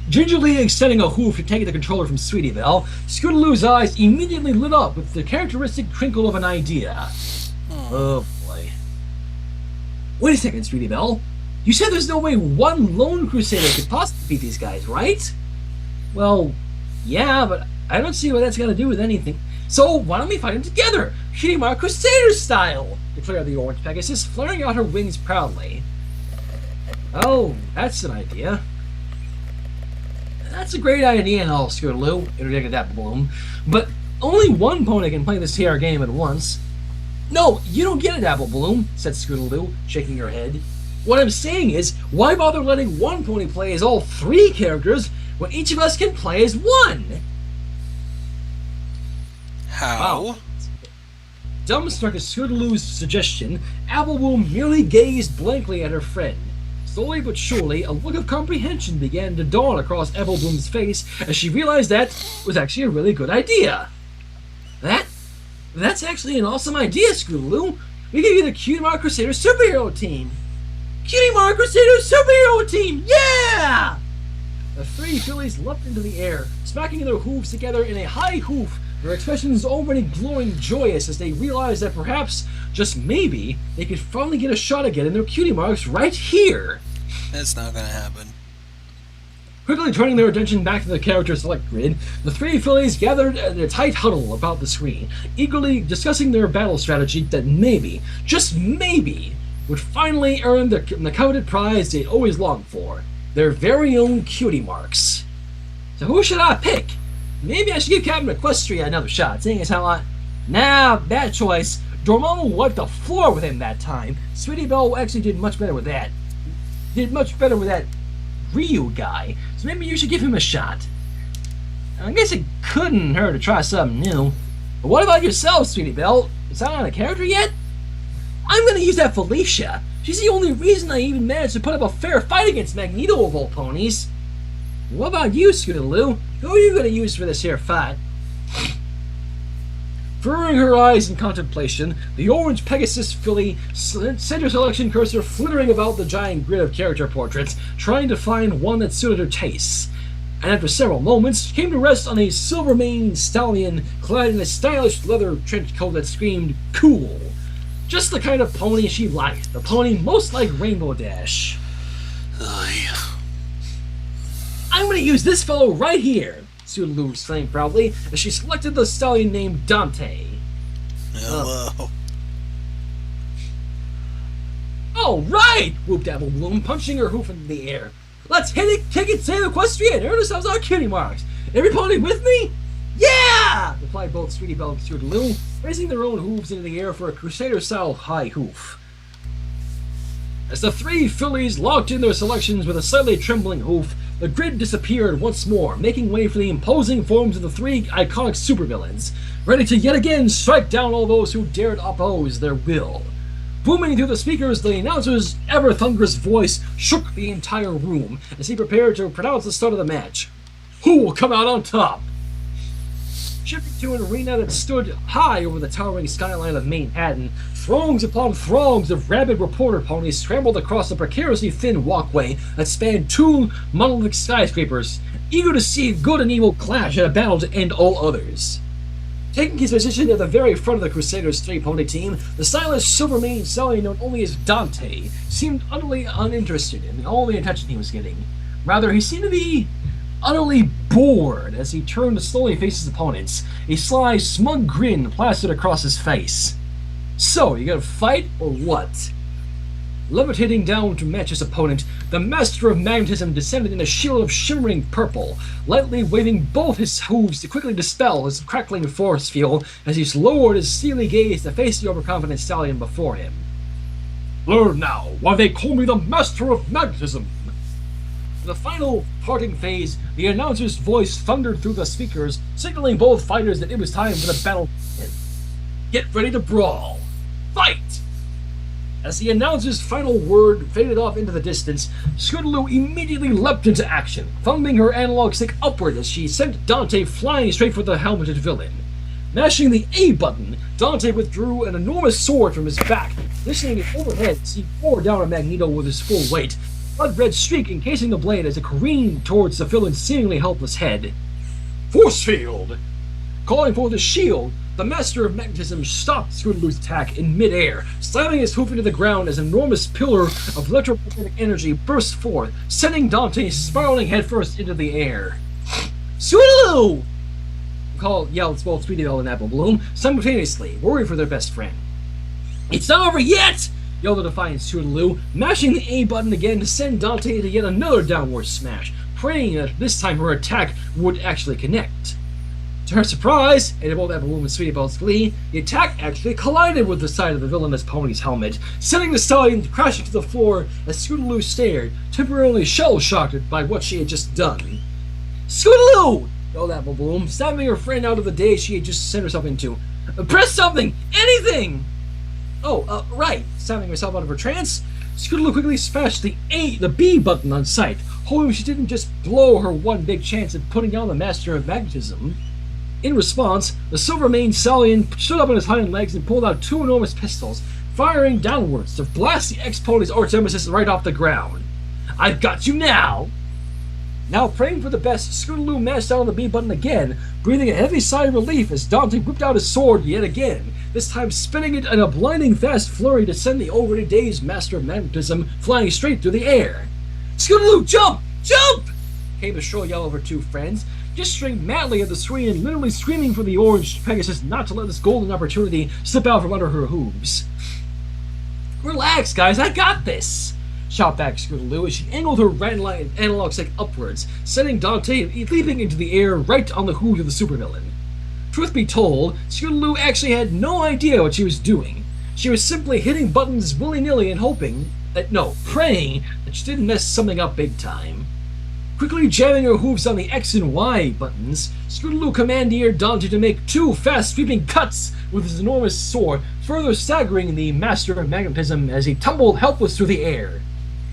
Speaker 1: Gingerly extending a hoof to take the controller from Sweetie Belle, Scootaloo's eyes immediately lit up with the characteristic twinkle of an idea. Oh boy. Wait a second, Sweetie Belle. You said there's no way one lone Crusader could possibly beat these guys, right? Well, yeah, but I don't see what that's got to do with anything. So why don't we fight them together, Cutie Mark Crusader style? Declared the orange Pegasus, flaring out her wings proudly. Oh, that's an idea. That's a great idea and all, Scootaloo, interjected Apple Bloom. But only one pony can play this here game at once. No, you don't get it, Apple Bloom, said Scootaloo, shaking her head. What I'm saying is, why bother letting one pony play as all three characters when each of us can play as one?
Speaker 2: How?
Speaker 1: Wow. Dumbstruck at Scootaloo's suggestion, Apple Bloom merely gazed blankly at her friend. Slowly but surely, a look of comprehension began to dawn across Apple Bloom's face as she realized that was actually a really good idea. That's actually an awesome idea, Scootaloo. We give you the Cutie Mark Crusader superhero team. Cutie Mark Crusader superhero team, yeah! The three fillies leapt into the air, smacking their hooves together in a high hoof, their expressions already glowing joyous as they realized that perhaps, just maybe, they could finally get a shot at getting their cutie marks right here.
Speaker 2: That's not gonna happen.
Speaker 1: Quickly turning their attention back to the character select grid, the three fillies gathered in a tight huddle about the screen, eagerly discussing their battle strategy that maybe, just maybe, would finally earn the coveted prize they'd always longed for, their very own cutie marks. So who should I pick? Maybe I should give Captain Equestria another shot, seeing as how Nah, bad choice. Dormammu wiped the floor with him that time. Sweetie Belle actually did much better with that. Ryu guy, so maybe you should give him a shot. I guess it couldn't hurt to try something new. But what about yourself, Sweetie Belle? Decided on a character yet? I'm gonna use that Felicia. She's the only reason I even managed to put up a fair fight against Magneto of all ponies. What about you, Scootaloo? Who are you gonna use for this here fight? Furrowing her eyes in contemplation, the orange Pegasus filly sent her selection cursor flittering about the giant grid of character portraits, trying to find one that suited her tastes. And after several moments, came to rest on a silver-maned stallion clad in a stylish leather trench coat that screamed cool. Just the kind of pony she liked, the pony most like Rainbow Dash. I'm gonna use this fellow right here, Scootaloo exclaimed proudly as she selected the stallion named Dante.
Speaker 2: Hello.
Speaker 1: All right, whooped Apple Bloom, punching her hoof into the air. Let's hit it, kick it, save Equestria, and earn ourselves our cutie marks. Every pony with me? Yeah! Replied both Sweetie Belle and Scootaloo, raising their own hooves into the air for a Crusader-style high hoof. As the three fillies locked in their selections with a slightly trembling hoof, the grid disappeared once more, making way for the imposing forms of the three iconic supervillains, ready to yet again strike down all those who dared oppose their will. Booming through the speakers, the announcer's ever-thunderous voice shook the entire room as he prepared to pronounce the start of the match. Who will come out on top? Shifting to an arena that stood high over the towering skyline of Manhattan, throngs upon throngs of rabid reporter ponies scrambled across the precariously thin walkway that spanned two monolithic skyscrapers, eager to see good and evil clash in a battle to end all others. Taking his position at the very front of the Crusaders' three-pony team, the stylish silver-maned stallion known only as Dante seemed utterly uninterested in all the attention he was getting. Rather, he seemed to be utterly bored as he turned to slowly face his opponents, a sly, smug grin plastered across his face. So, you gonna fight, or what? Levitating down to match his opponent, the master of magnetism descended in a shield of shimmering purple, lightly waving both his hooves to quickly dispel his crackling force field as he lowered his steely gaze to face the overconfident stallion before him. Learn now why they call me the master of magnetism. In the final parting phase, the announcer's voice thundered through the speakers, signaling both fighters that it was time for the battle to begin. Get ready to brawl. Fight! As the announcer's final word faded off into the distance, Scootaloo immediately leapt into action, thumbing her analog stick upward as she sent Dante flying straight for the helmeted villain. Mashing the A button, Dante withdrew an enormous sword from his back, positioning it overhead as he bore down on Magneto with his full weight, blood-red streak encasing the blade as it careened towards the villain's seemingly helpless head. Force field! Calling for the shield, The Master of Magnetism stopped Scootaloo's attack in midair, slamming his hoof into the ground as an enormous pillar of electromagnetic energy burst forth, sending Dante spiraling headfirst into the air. Scootaloo! Yelled both Sweetie Belle and Apple Bloom simultaneously, worried for their best friend. It's not over yet! Yelled the defiant Scootaloo, mashing the A button again to send Dante into yet another downward smash, praying that this time her attack would actually connect. To her surprise, and to both Apple Bloom and Sweetie Belle's glee, the attack actually collided with the side of the villainous pony's helmet, sending the stallion crashing to the floor as Scootaloo stared, temporarily shell-shocked by what she had just done. Scootaloo! Yelled Apple Bloom, stabbing her friend out of the daze she had just sent herself into. Press something! Anything! Oh, right. Snapping herself out of her trance, Scootaloo quickly smashed the B button on sight, hoping she didn't just blow her one big chance at putting down the Master of Magnetism. In response, the silver-maned stallion stood up on his hind legs and pulled out two enormous pistols, firing downwards to blast the ex-pony's arch-nemesis right off the ground. I've got you now! Now praying for the best, Scootaloo mashed down on the B button again, breathing a heavy sigh of relief as Dante whipped out his sword yet again, this time spinning it in a blinding fast flurry to send the already dazed Master of Magnetism flying straight through the air. Scootaloo, jump! Jump! Came the shrill yell of her two friends, gesturing madly at the screen and literally screaming for the orange Pegasus not to let this golden opportunity slip out from under her hooves. Relax, guys, I got this! Shot back Scootaloo as she angled her analog stick upwards, sending Dante leaping into the air right on the hooves of the supervillain. Truth be told, Scootaloo actually had no idea what she was doing. She was simply hitting buttons willy-nilly and praying that she didn't mess something up big time. Quickly jamming her hooves on the X and Y buttons, Scootaloo commandeered Dante to make two fast sweeping cuts with his enormous sword, further staggering the Master of Magnetism as he tumbled helpless through the air.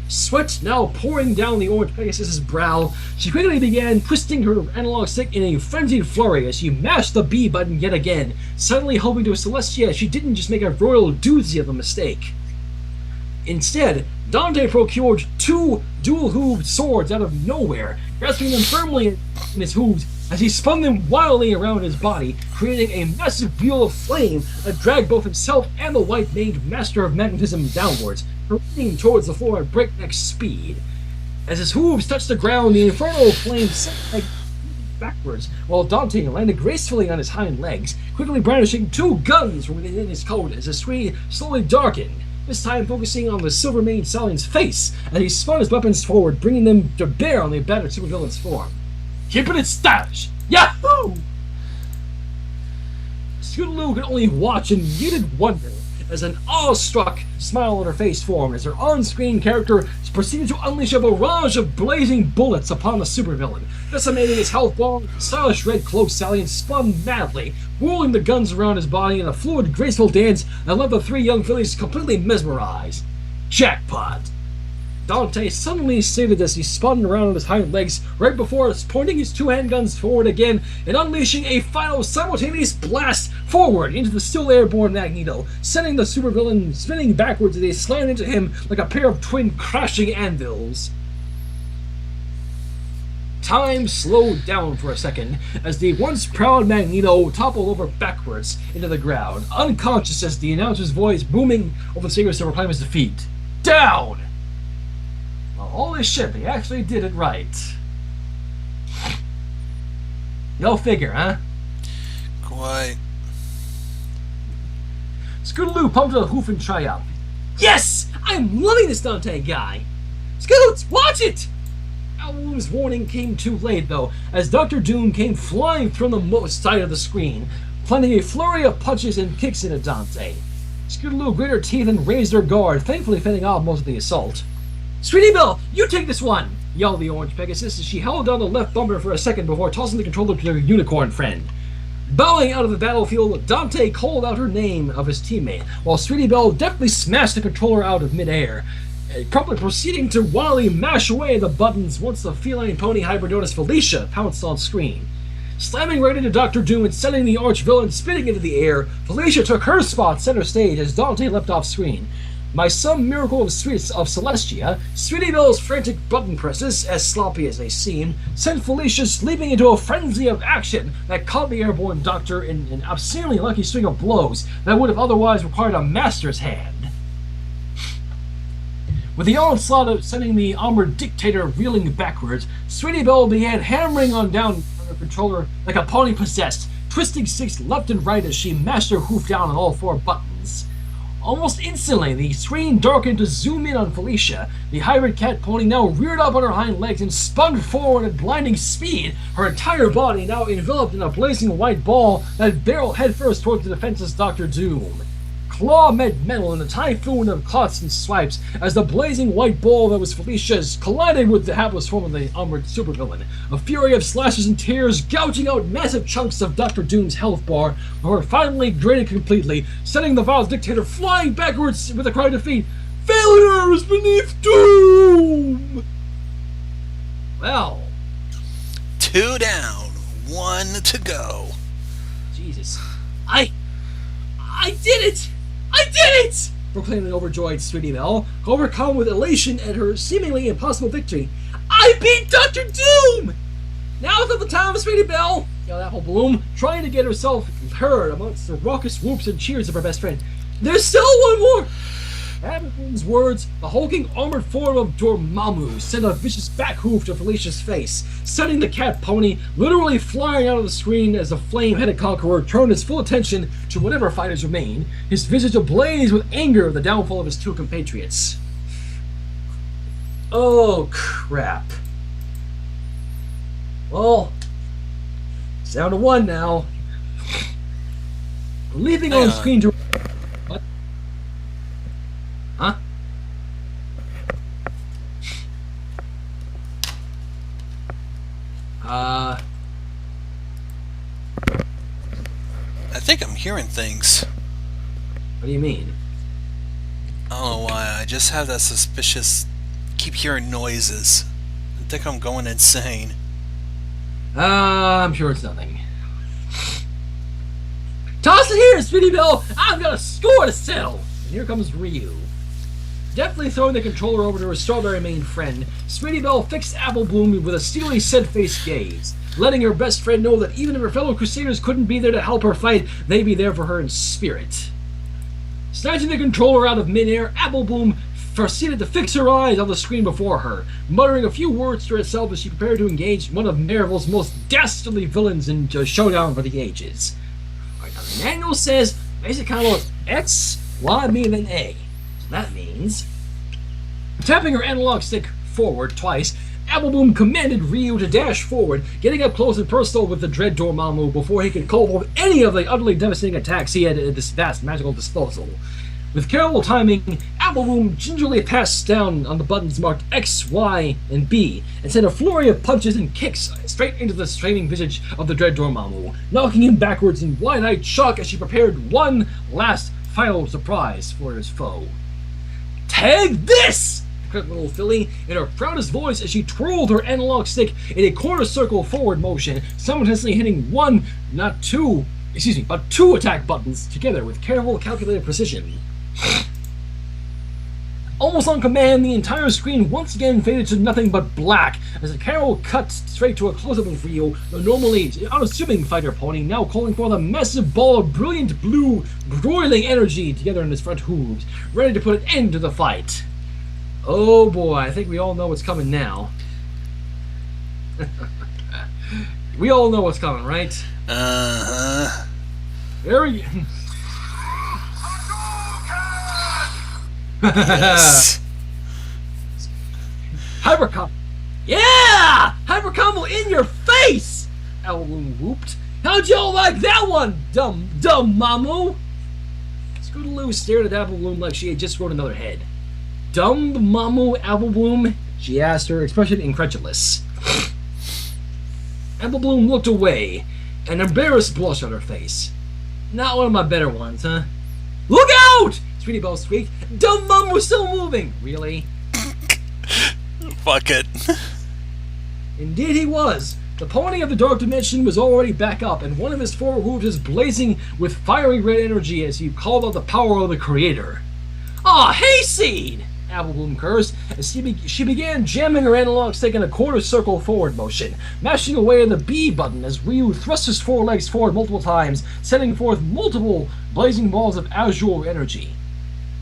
Speaker 1: Sweat now pouring down the orange Pegasus's brow, she quickly began twisting her analog stick in a frenzied flurry as she mashed the B button yet again, suddenly hoping to Celestia she didn't just make a royal doozy of a mistake. Instead, Dante procured two dual-hooved swords out of nowhere, grasping them firmly in his hooves as he spun them wildly around his body, creating a massive wheel of flame that dragged both himself and the white-maned Master of Magnetism downwards, hurrying towards the floor at breakneck speed. As his hooves touched the ground, the infernal flame sent backwards, while Dante landed gracefully on his hind legs, quickly brandishing two guns from within his coat as the screen slowly darkened, this time focusing on the silver-maned stallion's face as he spun his weapons forward, bringing them to bear on the battered supervillain's form. Keeping it stylish! Yahoo! Scootaloo could only watch in muted wonder as an awestruck smile on her face formed as her on-screen character proceeded to unleash a barrage of blazing bullets upon the supervillain, decimating his health ball. The stylish red cloaked stallion spun madly, whirling the guns around his body in a fluid, graceful dance that left the three young fillies completely mesmerized. Jackpot! Dante suddenly stated as he spun around on his hind legs right before us, pointing his two handguns forward again and unleashing a final simultaneous blast forward into the still airborne Magneto, sending the supervillain spinning backwards as they slammed into him like a pair of twin crashing anvils. Time slowed down for a second as the once proud Magneto toppled over backwards into the ground, unconscious as the announcer's voice booming over the speakers to proclaim his defeat. Down! Holy shit, they actually did it right. Go figure, huh?
Speaker 2: Quite.
Speaker 1: Scootaloo pumped a hoof in triumph. Yes! I'm loving this Dante guy! Scoots, watch it! Owl's warning came too late, though, as Dr. Doom came flying from the side of the screen, planting a flurry of punches and kicks into Dante. Scootaloo grit her teeth and raised her guard, thankfully fending off most of the assault. Sweetie Belle, you take this one! Yelled the orange Pegasus as she held down the left bumper for a second before tossing the controller to her unicorn friend. Bowing out of the battlefield, Dante called out her name of his teammate, while Sweetie Belle deftly smashed the controller out of midair, promptly proceeding to wildly mash away the buttons once the feline pony hybrid known as Felicia pounced on screen. Slamming right into Dr. Doom and sending the arch-villain spinning into the air, Felicia took her spot center stage as Dante leapt off screen. By some miracle of Celestia, Sweetie Belle's frantic button presses, as sloppy as they seemed, sent Felicia leaping into a frenzy of action that caught the airborne doctor in an obscenely lucky string of blows that would have otherwise required a master's hand. With the onslaught of sending the armored dictator reeling backwards, Sweetie Belle began hammering down on her controller like a pony possessed, twisting sticks left and right as she mashed her hoof down on all 4 buttons. Almost instantly, the screen darkened to zoom in on Felicia. The hybrid cat pony now reared up on her hind legs and spun forward at blinding speed, her entire body now enveloped in a blazing white ball that barreled headfirst towards the defenseless Dr. Doom. Claw met metal in a typhoon of cuts and swipes as the blazing white ball that was Felicia's collided with the hapless form of the armored supervillain. A fury of slashes and tears gouging out massive chunks of Dr. Doom's health bar were finally drained completely, sending the vile dictator flying backwards with a cry of defeat. Failure is beneath Doom! Well.
Speaker 2: 2 down, 1 to go.
Speaker 1: Jesus. I did it! I did it! Proclaimed an overjoyed Sweetie Belle, overcome with elation at her seemingly impossible victory. I beat Dr. Doom! Now's not the time, Sweetie Belle! Yelled Apple Bloom, trying to get herself heard amongst the raucous whoops and cheers of her best friend. There's still one more! Apple Bloom's words, the hulking armored form of Dormammu sent a vicious back hoof to Felicia's face, sending the cat pony literally flying out of the screen as the flame-headed conqueror turned his full attention to whatever fighters remained, his visage ablaze with anger at the downfall of his 2 compatriots. Oh, crap. Well, it's down to 1 now. Leaping on screen to... What? Huh?
Speaker 2: I think I'm hearing things.
Speaker 1: What do you mean?
Speaker 2: I don't know why, I just have that suspicious... keep hearing noises. I think I'm going insane.
Speaker 1: I'm sure it's nothing. Toss it here, Sweetie Belle! I've got a score to settle! And here comes Ryu. Deftly throwing the controller over to her strawberry-maned friend, Sweetie Belle fixed Apple Bloom with a steely, set-faced gaze, letting her best friend know that even if her fellow Crusaders couldn't be there to help her fight, they'd be there for her in spirit. Snatching the controller out of midair, Apple Bloom proceeded to fix her eyes on the screen before her, muttering a few words to herself as she prepared to engage one of Marvel's most dastardly villains in a showdown for the ages. Alright, now the manual says basic combo is X, Y, B, and then A. So that means... Tapping her analog stick forward twice, Apple Bloom commanded Ryu to dash forward, getting up close and personal with the dread Dormammu before he could call forth any of the utterly devastating attacks he had at this vast magical disposal. With careful timing, Apple Bloom gingerly passed down on the buttons marked X, Y, and B, and sent a flurry of punches and kicks straight into the straining visage of the dread Dormammu, knocking him backwards in wide-eyed shock as she prepared one last final surprise for his foe. Tag this! Cried little filly in her proudest voice as she twirled her analog stick in a quarter circle forward motion, simultaneously hitting but two attack buttons together with careful, calculated precision. Almost on command, the entire screen once again faded to nothing but black as the camera cut straight to a close-up of Ryu, the normally unassuming fighter pony, now calling for the massive ball of brilliant blue, broiling energy together in his front hooves, ready to put an end to the fight. Oh boy, I think we all know what's coming now. We all know what's coming, right?
Speaker 2: Uh-huh.
Speaker 1: There we go.
Speaker 2: Yes.
Speaker 1: Hyper combo. Yeah! Hyper combo in your face! Apple Bloom whooped. How'd y'all like that one, dumb Mamu? Scootaloo stared at Apple Bloom like she had just grown another head. Dumb Mamu, Apple Bloom? She asked, her expression incredulous. Apple Bloom looked away, an embarrassed blush on her face. Not one of my better ones, huh? Look out! Sweetie Belle squeaked. Dumb Mum was still moving. Really?
Speaker 2: Fuck it.
Speaker 1: Indeed he was. The pony of the Dark Dimension was already back up, and one of his four hooves was blazing with fiery red energy as he called out the power of the Creator. Aw, hayseed! Applebloom cursed as she began jamming her analog stick in a quarter circle forward motion, mashing away at the B button as Ryu thrust his forelegs forward multiple times, sending forth multiple blazing balls of azure energy.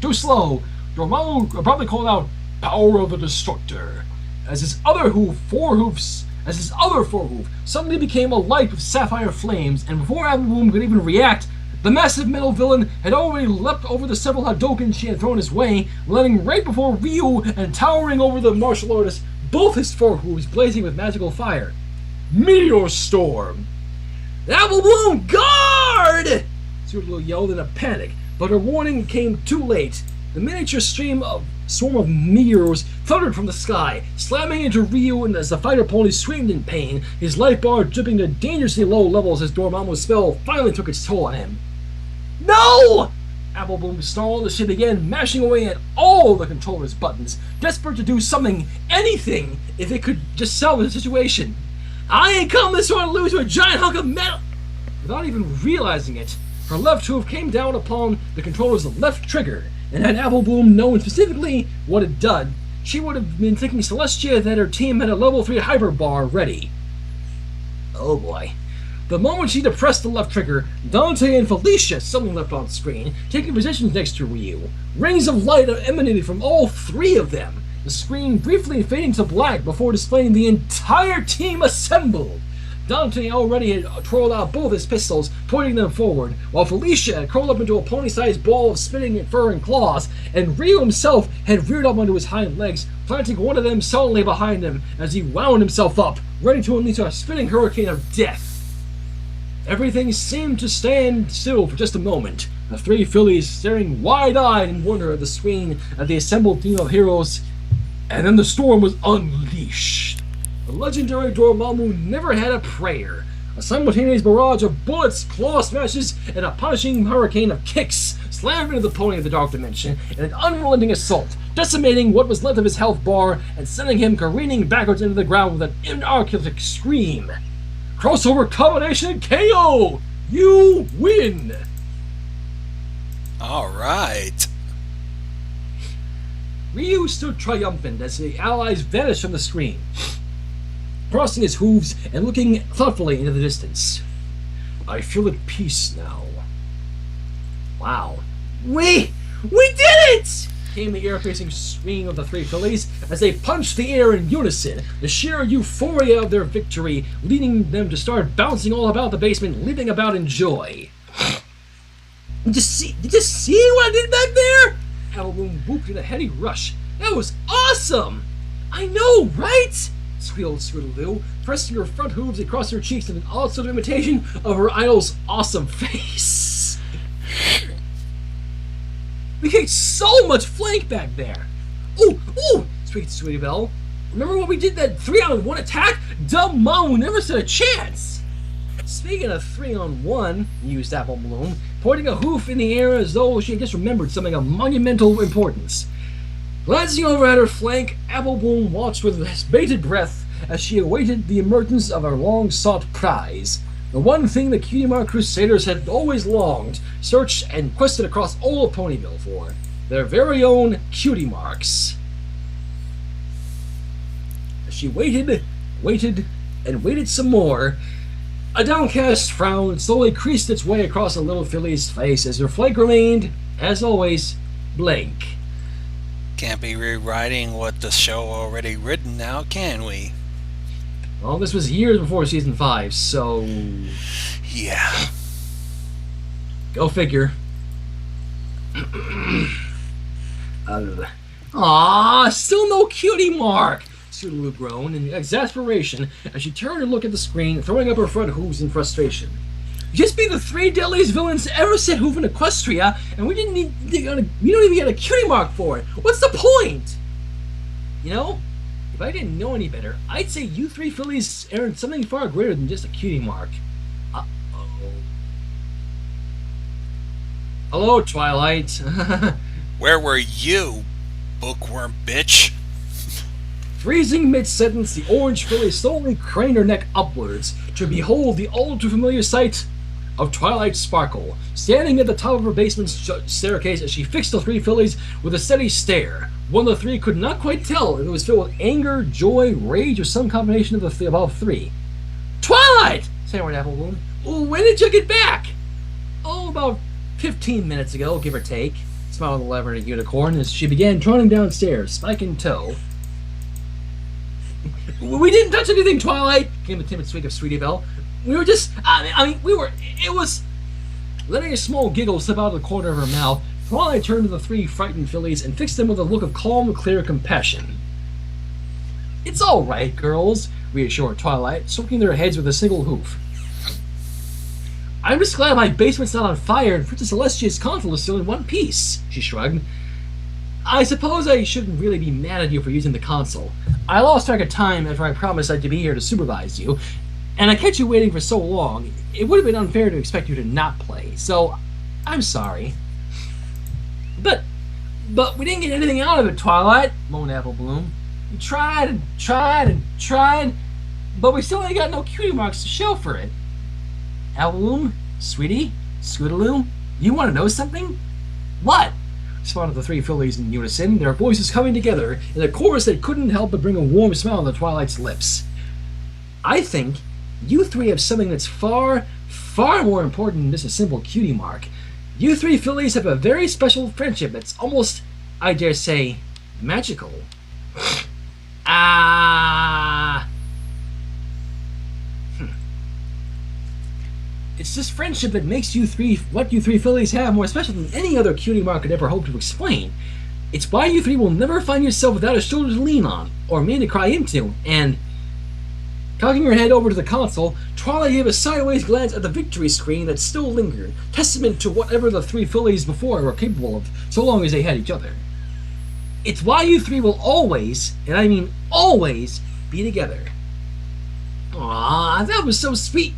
Speaker 1: Too slow, Dormammu abruptly called out, "Power of the Destructor," as his other four hoof suddenly became alight with sapphire flames, and before Applebloom could even react, the massive metal villain had already leapt over the several Hadouken she had thrown his way, landing right before Ryu and towering over the martial artist, both his four hooves blazing with magical fire. Meteor Storm! Applebloom, guard! Sudolu yelled in a panic, but her warning came too late. The miniature swarm of meteors thundered from the sky, slamming into Ryu and as the fighter pony screamed in pain, his life bar dripping to dangerously low levels as Dormammu's spell finally took its toll on him. No! Applebloom snarled as she began mashing away at all the controller's buttons, desperate to do something, anything, if it could just salvage the situation. I ain't come this far to lose to a giant hunk of metal! Without even realizing it, her left hoof came down upon the controller's left trigger, and had Applebloom known specifically what it done, she would have been thinking Celestia that her team had a level 3 hyper bar ready. Oh boy. The moment she depressed the left trigger, Dante and Felicia suddenly leapt on screen, taking positions next to Ryu. Rings of light emanated from all three of them, the screen briefly fading to black before displaying the entire team assembled. Dante already had twirled out both his pistols, pointing them forward, while Felicia had curled up into a pony-sized ball of spitting fur and claws, and Ryu himself had reared up onto his hind legs, planting one of them solidly behind him as he wound himself up, ready to unleash a spinning hurricane of death. Everything seemed to stand still for just a moment, the three fillies staring wide-eyed in wonder at the screen at the assembled team of heroes, and then the storm was unleashed. The legendary Dormammu never had a prayer. A simultaneous barrage of bullets, claw smashes, and a punishing hurricane of kicks slammed into the pony of the Dark Dimension in an unrelenting assault, decimating what was left of his health bar and sending him careening backwards into the ground with an inarticulate scream. Crossover combination KO! You win!
Speaker 2: Alright.
Speaker 1: Ryu stood triumphant as the allies vanished from the screen, crossing his hooves and looking thoughtfully into the distance. I feel at peace now. Wow. We did it! Came the air-piercing scream of the three fillies as they punched the air in unison, the sheer euphoria of their victory leading them to start bouncing all about the basement, leaping about in joy. Did you see what I did back there? Applebloom whooped in a heady rush. That was awesome! I know, right? Squealed Squidaloo, pressing her front hooves across her cheeks in an odd sort of imitation of her idol's awesome face. We kicked so much flank back there. Ooh, squeaked Sweetie Belle. Remember when we did that 3-on-1 attack? Dumb Mom never stood a chance. Speaking of 3-on-1, mused Applebloom, pointing a hoof in the air as though she had just remembered something of monumental importance. Glancing over at her flank, Applebloom watched with bated breath as she awaited the emergence of her long-sought prize. The one thing the Cutie Mark Crusaders had always longed, searched, and quested across all of Ponyville for. Their very own Cutie Marks. As she waited, and waited some more, a downcast frown slowly creased its way across the little filly's face as her flank remained, as always, blank.
Speaker 2: Can't be rewriting what the show already written now, can we?
Speaker 1: Well, this was years before Season 5, so...
Speaker 2: Yeah.
Speaker 1: Go figure. Aww, still no Cutie Mark! Sudolu groaned in exasperation as she turned to look at the screen, throwing up her front hooves in frustration. Just be the three deadliest villains to ever set hoof in Equestria, and we don't even get a Cutie Mark for it. What's the point? You know, if I didn't know any better, I'd say you three fillies earned something far greater than just a Cutie Mark. Uh-oh. Hello, Twilight.
Speaker 2: Where were you, bookworm bitch?
Speaker 1: Freezing mid-sentence, the orange filly slowly craned her neck upwards to behold the all-too-familiar sight of Twilight Sparkle, standing at the top of her basement staircase as she fixed the three fillies with a steady stare. One of the three could not quite tell if it was filled with anger, joy, rage, or some combination of the above three. Twilight! Stammered Applebloom. When did you get back? Oh, about 15 minutes ago, give or take, smiled the Leverett Unicorn as she began trotting downstairs, spike in tow. We didn't touch anything, Twilight, came the timid squeak of Sweetie Belle. We were just, it was... Letting a small giggle slip out of the corner of her mouth, Twilight turned to the three frightened fillies and fixed them with a look of calm, clear compassion. It's all right, girls, reassured Twilight, stroking their heads with a single hoof. I'm just glad my basement's not on fire and Princess Celestia's console is still in one piece, she shrugged. I suppose I shouldn't really be mad at you for using the console. I lost track of time after I promised I'd be here to supervise you, and I kept you waiting for so long, it would have been unfair to expect you to not play, so I'm sorry. But we didn't get anything out of it, Twilight, moaned Applebloom. We tried and tried and tried, but we still ain't got no cutie marks to show for it. Applebloom, Sweetie, Scootaloo, you want to know something? What? Responded the three fillies in unison, their voices coming together in a chorus that couldn't help but bring a warm smile to Twilight's lips. I think you three have something that's far, far more important than just a simple cutie mark. You three fillies have a very special friendship that's almost, I dare say, magical. It's this friendship that makes what you three fillies have more special than any other cutie mark could ever hope to explain. It's why you three will never find yourself without a shoulder to lean on, or a man to cry into, and... Cocking her head over to the console, Twilight gave a sideways glance at the victory screen that still lingered, testament to whatever the three fillies before were capable of, so long as they had each other. It's why you three will always, and I mean always, be together. Aww, that was so sweet,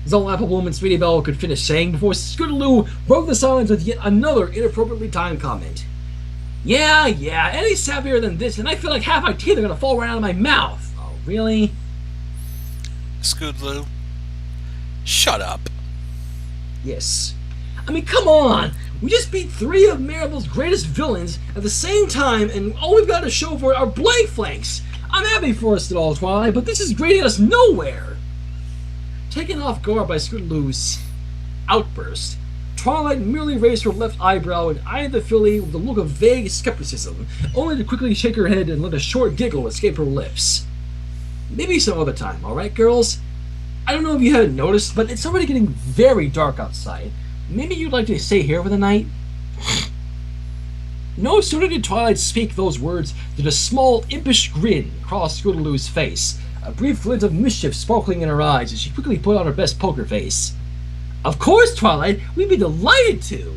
Speaker 1: is all Applebloom and Sweetie Belle could finish saying before Scootaloo broke the silence with yet another inappropriately timed comment. Yeah, any savvier than this, and I feel like half my teeth are gonna fall right out of my mouth. Oh, really?
Speaker 2: Scootaloo, shut up.
Speaker 1: Yes. I mean, come on! We just beat three of Maribel's greatest villains at the same time, and all we've got to show for it are blank flanks! I'm happy for us at all, Twilight, but this is getting us nowhere! Taken off guard by Scootaloo's outburst, Twilight merely raised her left eyebrow and eyed the filly with a look of vague skepticism, only to quickly shake her head and let a short giggle escape her lips. Maybe some other time, alright, girls? I don't know if you haven't noticed, but it's already getting very dark outside. Maybe you'd like to stay here for the night? No sooner did Twilight speak those words than a small, impish grin crossed Scootaloo's face, a brief glint of mischief sparkling in her eyes as she quickly put on her best poker face. Of course, Twilight! We'd be delighted to!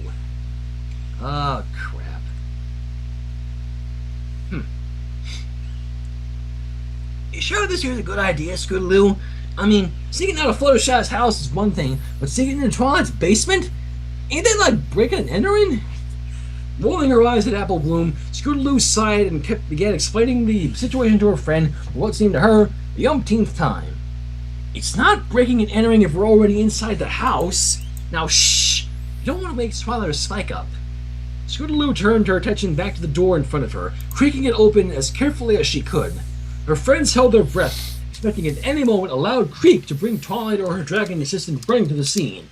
Speaker 1: Oh, crap. You sure this here's a good idea, Scootaloo? I mean, sneaking out of Fluttershy's house is one thing, but sneaking into Twilight's basement? Ain't that like breaking and entering? Rolling her eyes at Applebloom, Scootaloo sighed and began explaining the situation to her friend for what seemed to her the umpteenth time. It's not breaking and entering if we're already inside the house. Now, shh! You don't want to make Twilight spike up. Scootaloo turned her attention back to the door in front of her, creaking it open as carefully as she could. Her friends held their breath, expecting at any moment a loud creak to bring Twilight or her dragon assistant running to the scene.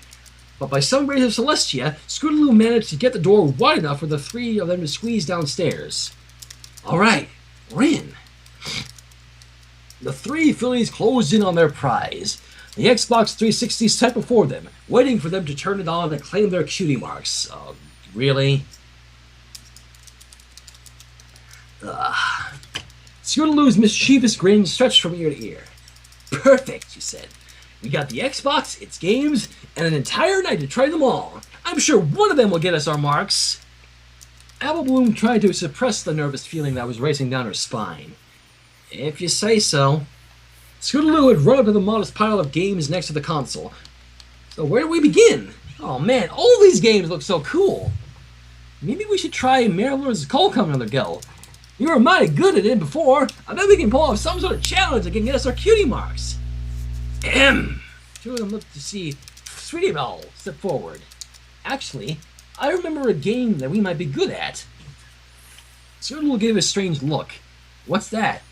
Speaker 1: But by some grace of Celestia, Scootaloo managed to get the door wide enough for the three of them to squeeze downstairs. Alright, we're in. The three fillies closed in on their prize. The Xbox 360 set before them, waiting for them to turn it on and claim their cutie marks. Really? Scootaloo's mischievous grin stretched from ear to ear. Perfect, she said. We got the Xbox, its games, and an entire night to try them all. I'm sure one of them will get us our marks. Applebloom tried to suppress the nervous feeling that was racing down her spine. If you say so. Scootaloo had run up to the modest pile of games next to the console. So where do we begin? Oh man, all these games look so cool. Maybe we should try Marilyn's Colcom another go. You were mighty good at it before. I bet we can pull off some sort of challenge that can get us our cutie marks. Two of them looked to see Sweetie Belle stepped forward. Actually, I remember a game that we might be good at. Scoodaloo gave a strange look. What's that?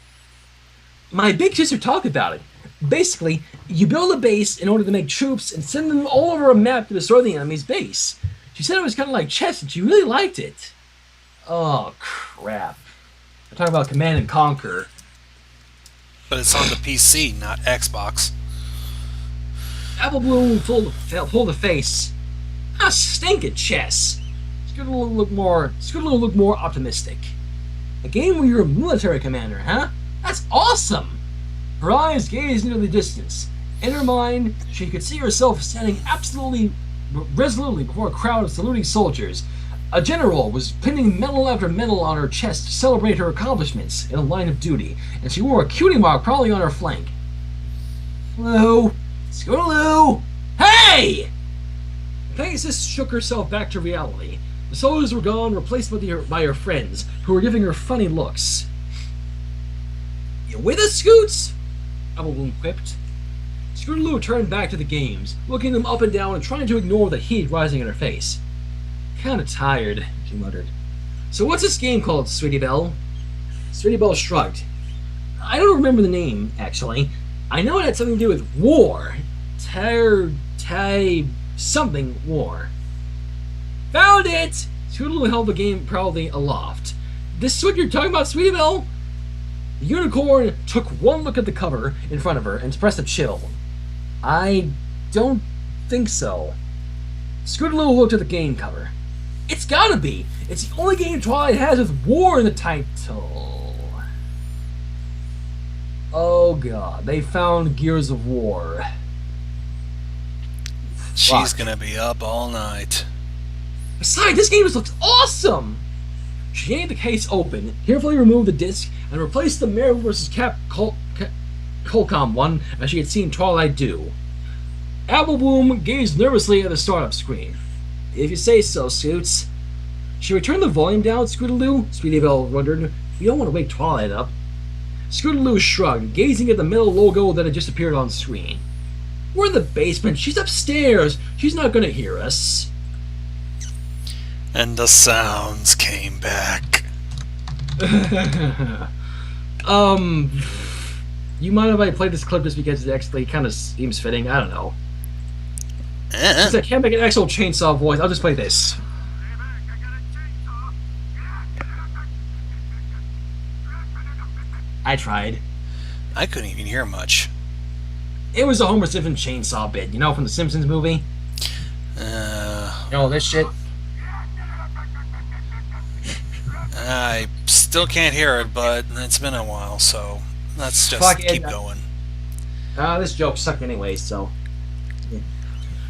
Speaker 1: My big sister talked about it. Basically, you build a base in order to make troops and send them all over a map to destroy the enemy's base. She said it was kind of like chess and she really liked it. Oh, crap. I'm talking about Command and Conquer.
Speaker 2: But it's on the PC, not Xbox.
Speaker 1: Apple Bloom pulled a face. Ah, stinking chess. Scoodaloo looked more optimistic. A game where you're a military commander, huh? That's awesome! Her eyes gazed into the distance. In her mind, she could see herself standing resolutely before a crowd of saluting soldiers. A general was pinning medal after medal on her chest to celebrate her accomplishments in a line of duty, and she wore a cutie mark proudly on her flank. Hello? Scoodaloo! Hey! Pegasus shook herself back to reality. The soldiers were gone, replaced by her friends, who were giving her funny looks. You with us, Scoots? Applebloom quipped. Scoodaloo turned back to the games, looking them up and down and trying to ignore the heat rising in her face. Kinda tired, she muttered. So what's this game called, Sweetie Belle? Sweetie Belle shrugged. I don't remember the name, actually. I know it had something to do with war. Something war. Found it! Scoodaloo held the game proudly aloft. This is what you're talking about, Sweetie Belle? The unicorn took one look at the cover in front of her and expressed a chill. I don't think so. Scoodaloo looked at the game cover. It's gotta be! It's the only game Twilight has with war in the title. Oh god, they found Gears of War.
Speaker 2: She's
Speaker 1: Fuck.
Speaker 2: gonna be up all night.
Speaker 1: Besides, this game just looks awesome! She yanked the case open, carefully removed the disc, and replaced the Marvel vs. Capcom one as she had seen Twilight do. Applebloom gazed nervously at the startup screen. If you say so, Scoots. She returned the volume down, Scoodaloo? Sweetie Belle wondered. You don't want to wake Twilight up. Scoodaloo shrugged, gazing at the metal logo that had just appeared on the screen. We're in the basement. She's upstairs. She's not going to hear us.
Speaker 2: And the sounds came back.
Speaker 1: You mind if I play this clip just because it actually kind of seems fitting? I don't know. Since I can't make an actual chainsaw voice, I'll just play this. I tried.
Speaker 2: I couldn't even hear much.
Speaker 1: It was a Homer Simpson chainsaw bit, you know, from the Simpsons movie? This shit.
Speaker 2: I still can't hear it, but it's been a while, so let's just
Speaker 1: Fuck it.
Speaker 2: keep going.
Speaker 1: This joke sucked anyway, so... Yeah.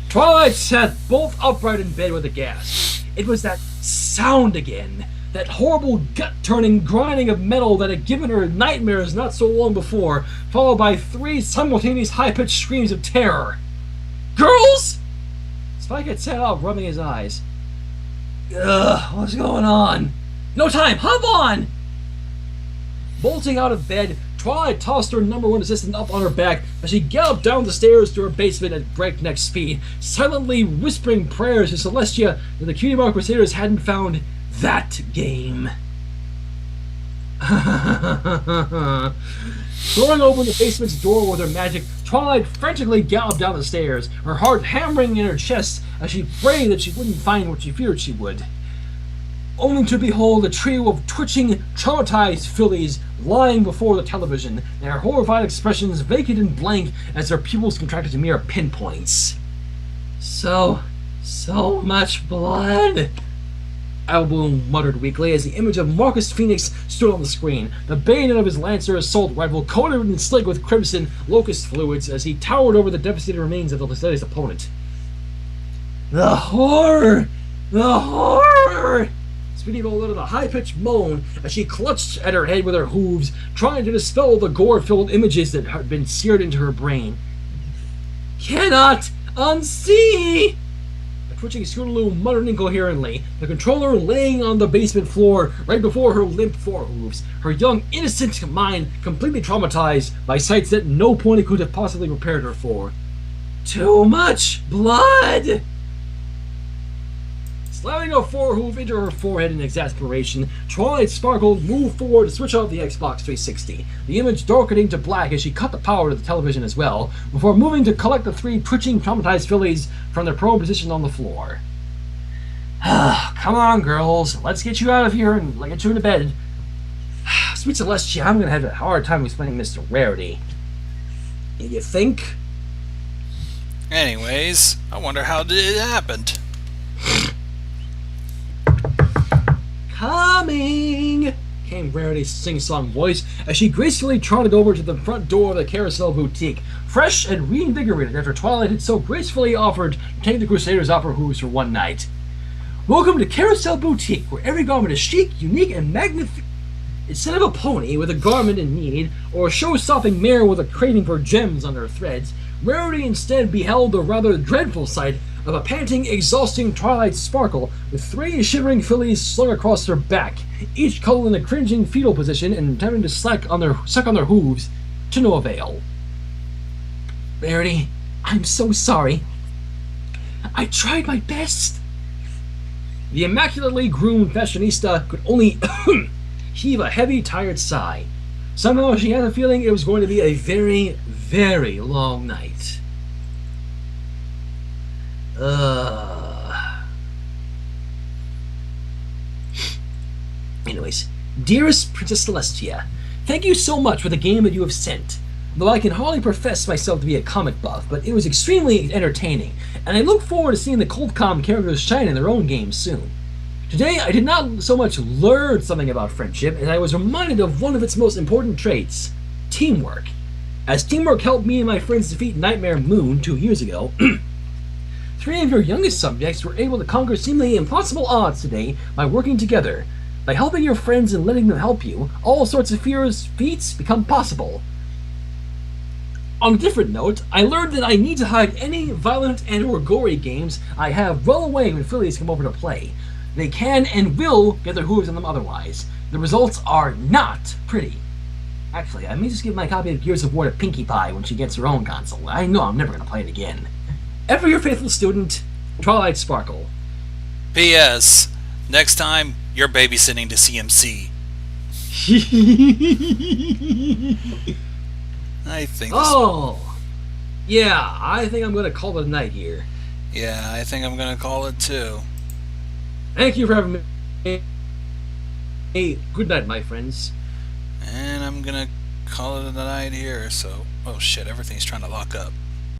Speaker 1: Twilight sat bolt upright in bed with a gasp. It was that sound again. That horrible gut-turning grinding of metal that had given her nightmares not so long before, followed by 3 simultaneous high-pitched screams of terror. Girls! Spike had sat up, rubbing his eyes. Ugh, what's going on? No time! Hop on! Bolting out of bed, Twilight tossed her #1 assistant up on her back as she galloped down the stairs to her basement at breakneck speed, silently whispering prayers to Celestia that the Cutie Mark Crusaders hadn't found that game. Throwing open the basement's door with her magic, Twilight frantically galloped down the stairs, her heart hammering in her chest as she prayed that she wouldn't find what she feared she would. Only to behold a trio of twitching, traumatized fillies lying before the television, their horrified expressions vacant and blank as their pupils contracted to mere pinpoints. So much blood. Applebloom muttered weakly as the image of Marcus Phoenix stood on the screen, the bayonet of his Lancer assault rifle coated and slick with crimson locust fluids as he towered over the devastated remains of the Crusaders' opponent. The horror! The horror! Sweetie Belle uttered a high-pitched moan as she clutched at her head with her hooves, trying to dispel the gore-filled images that had been seared into her brain. Cannot unsee! The twitching Scoodaloo muttered incoherently, the controller laying on the basement floor right before her limp forehooves, her young, innocent mind completely traumatized by sights that no pony could have possibly prepared her for. Too much blood! Slamming a forehoof into her forehead in exasperation, Twilight Sparkle moved forward to switch off the Xbox 360, the image darkening to black as she cut the power to the television as well, before moving to collect the three twitching, traumatized fillies from their prone position on the floor. Come on, girls, let's get you out of here and get you into bed. Sweet Celestia, I'm gonna have a hard time explaining this to Rarity. You think?
Speaker 2: Anyways, I wonder how it happened.
Speaker 1: Coming! Came Rarity's sing-song voice as she gracefully trotted over to the front door of the Carousel Boutique, fresh and reinvigorated after Twilight had so gracefully offered to take the Crusaders off her hooves for one night. Welcome to Carousel Boutique, where every garment is chic, unique, and magnificent. Instead of a pony with a garment in need, or a show-stopping mare with a craving for gems on her threads, Rarity instead beheld the rather dreadful sight of a panting, exhausting Twilight Sparkle with three shivering fillies slung across her back, each cuddled in a cringing fetal position and attempting to suck on their hooves, to no avail. Rarity, I'm so sorry. I tried my best. The immaculately groomed fashionista could only heave a heavy, tired sigh. Somehow she had a feeling it was going to be a very, very long night. Anyways, dearest Princess Celestia, thank you so much for the game that you have sent. Though I can hardly profess myself to be a comic buff, but it was extremely entertaining, and I look forward to seeing the Capcom characters shine in their own games soon. Today, I did not so much learn something about friendship as I was reminded of one of its most important traits, teamwork. As teamwork helped me and my friends defeat Nightmare Moon 2 years ago, three of your youngest subjects were able to conquer seemingly impossible odds today by working together. By helping your friends and letting them help you, all sorts of feats become possible. On a different note, I learned that I need to hide any violent and or gory games I have well away when fillies come over to play. They can and will get their hooves on them otherwise. The results are not pretty. Actually, I may just give my copy of Gears of War to Pinkie Pie when she gets her own console. I know I'm never going to play it again. Ever your faithful student, Twilight Sparkle.
Speaker 2: P.S. Next time, you're babysitting to CMC. I think this...
Speaker 1: Oh! Yeah, I think I'm going to call it a night here.
Speaker 2: Yeah, I think I'm going to call it too.
Speaker 1: Thank you for having me. Hey, good night, my friends.
Speaker 2: And I'm going to call it a night here, so... Oh shit, everything's trying to lock up.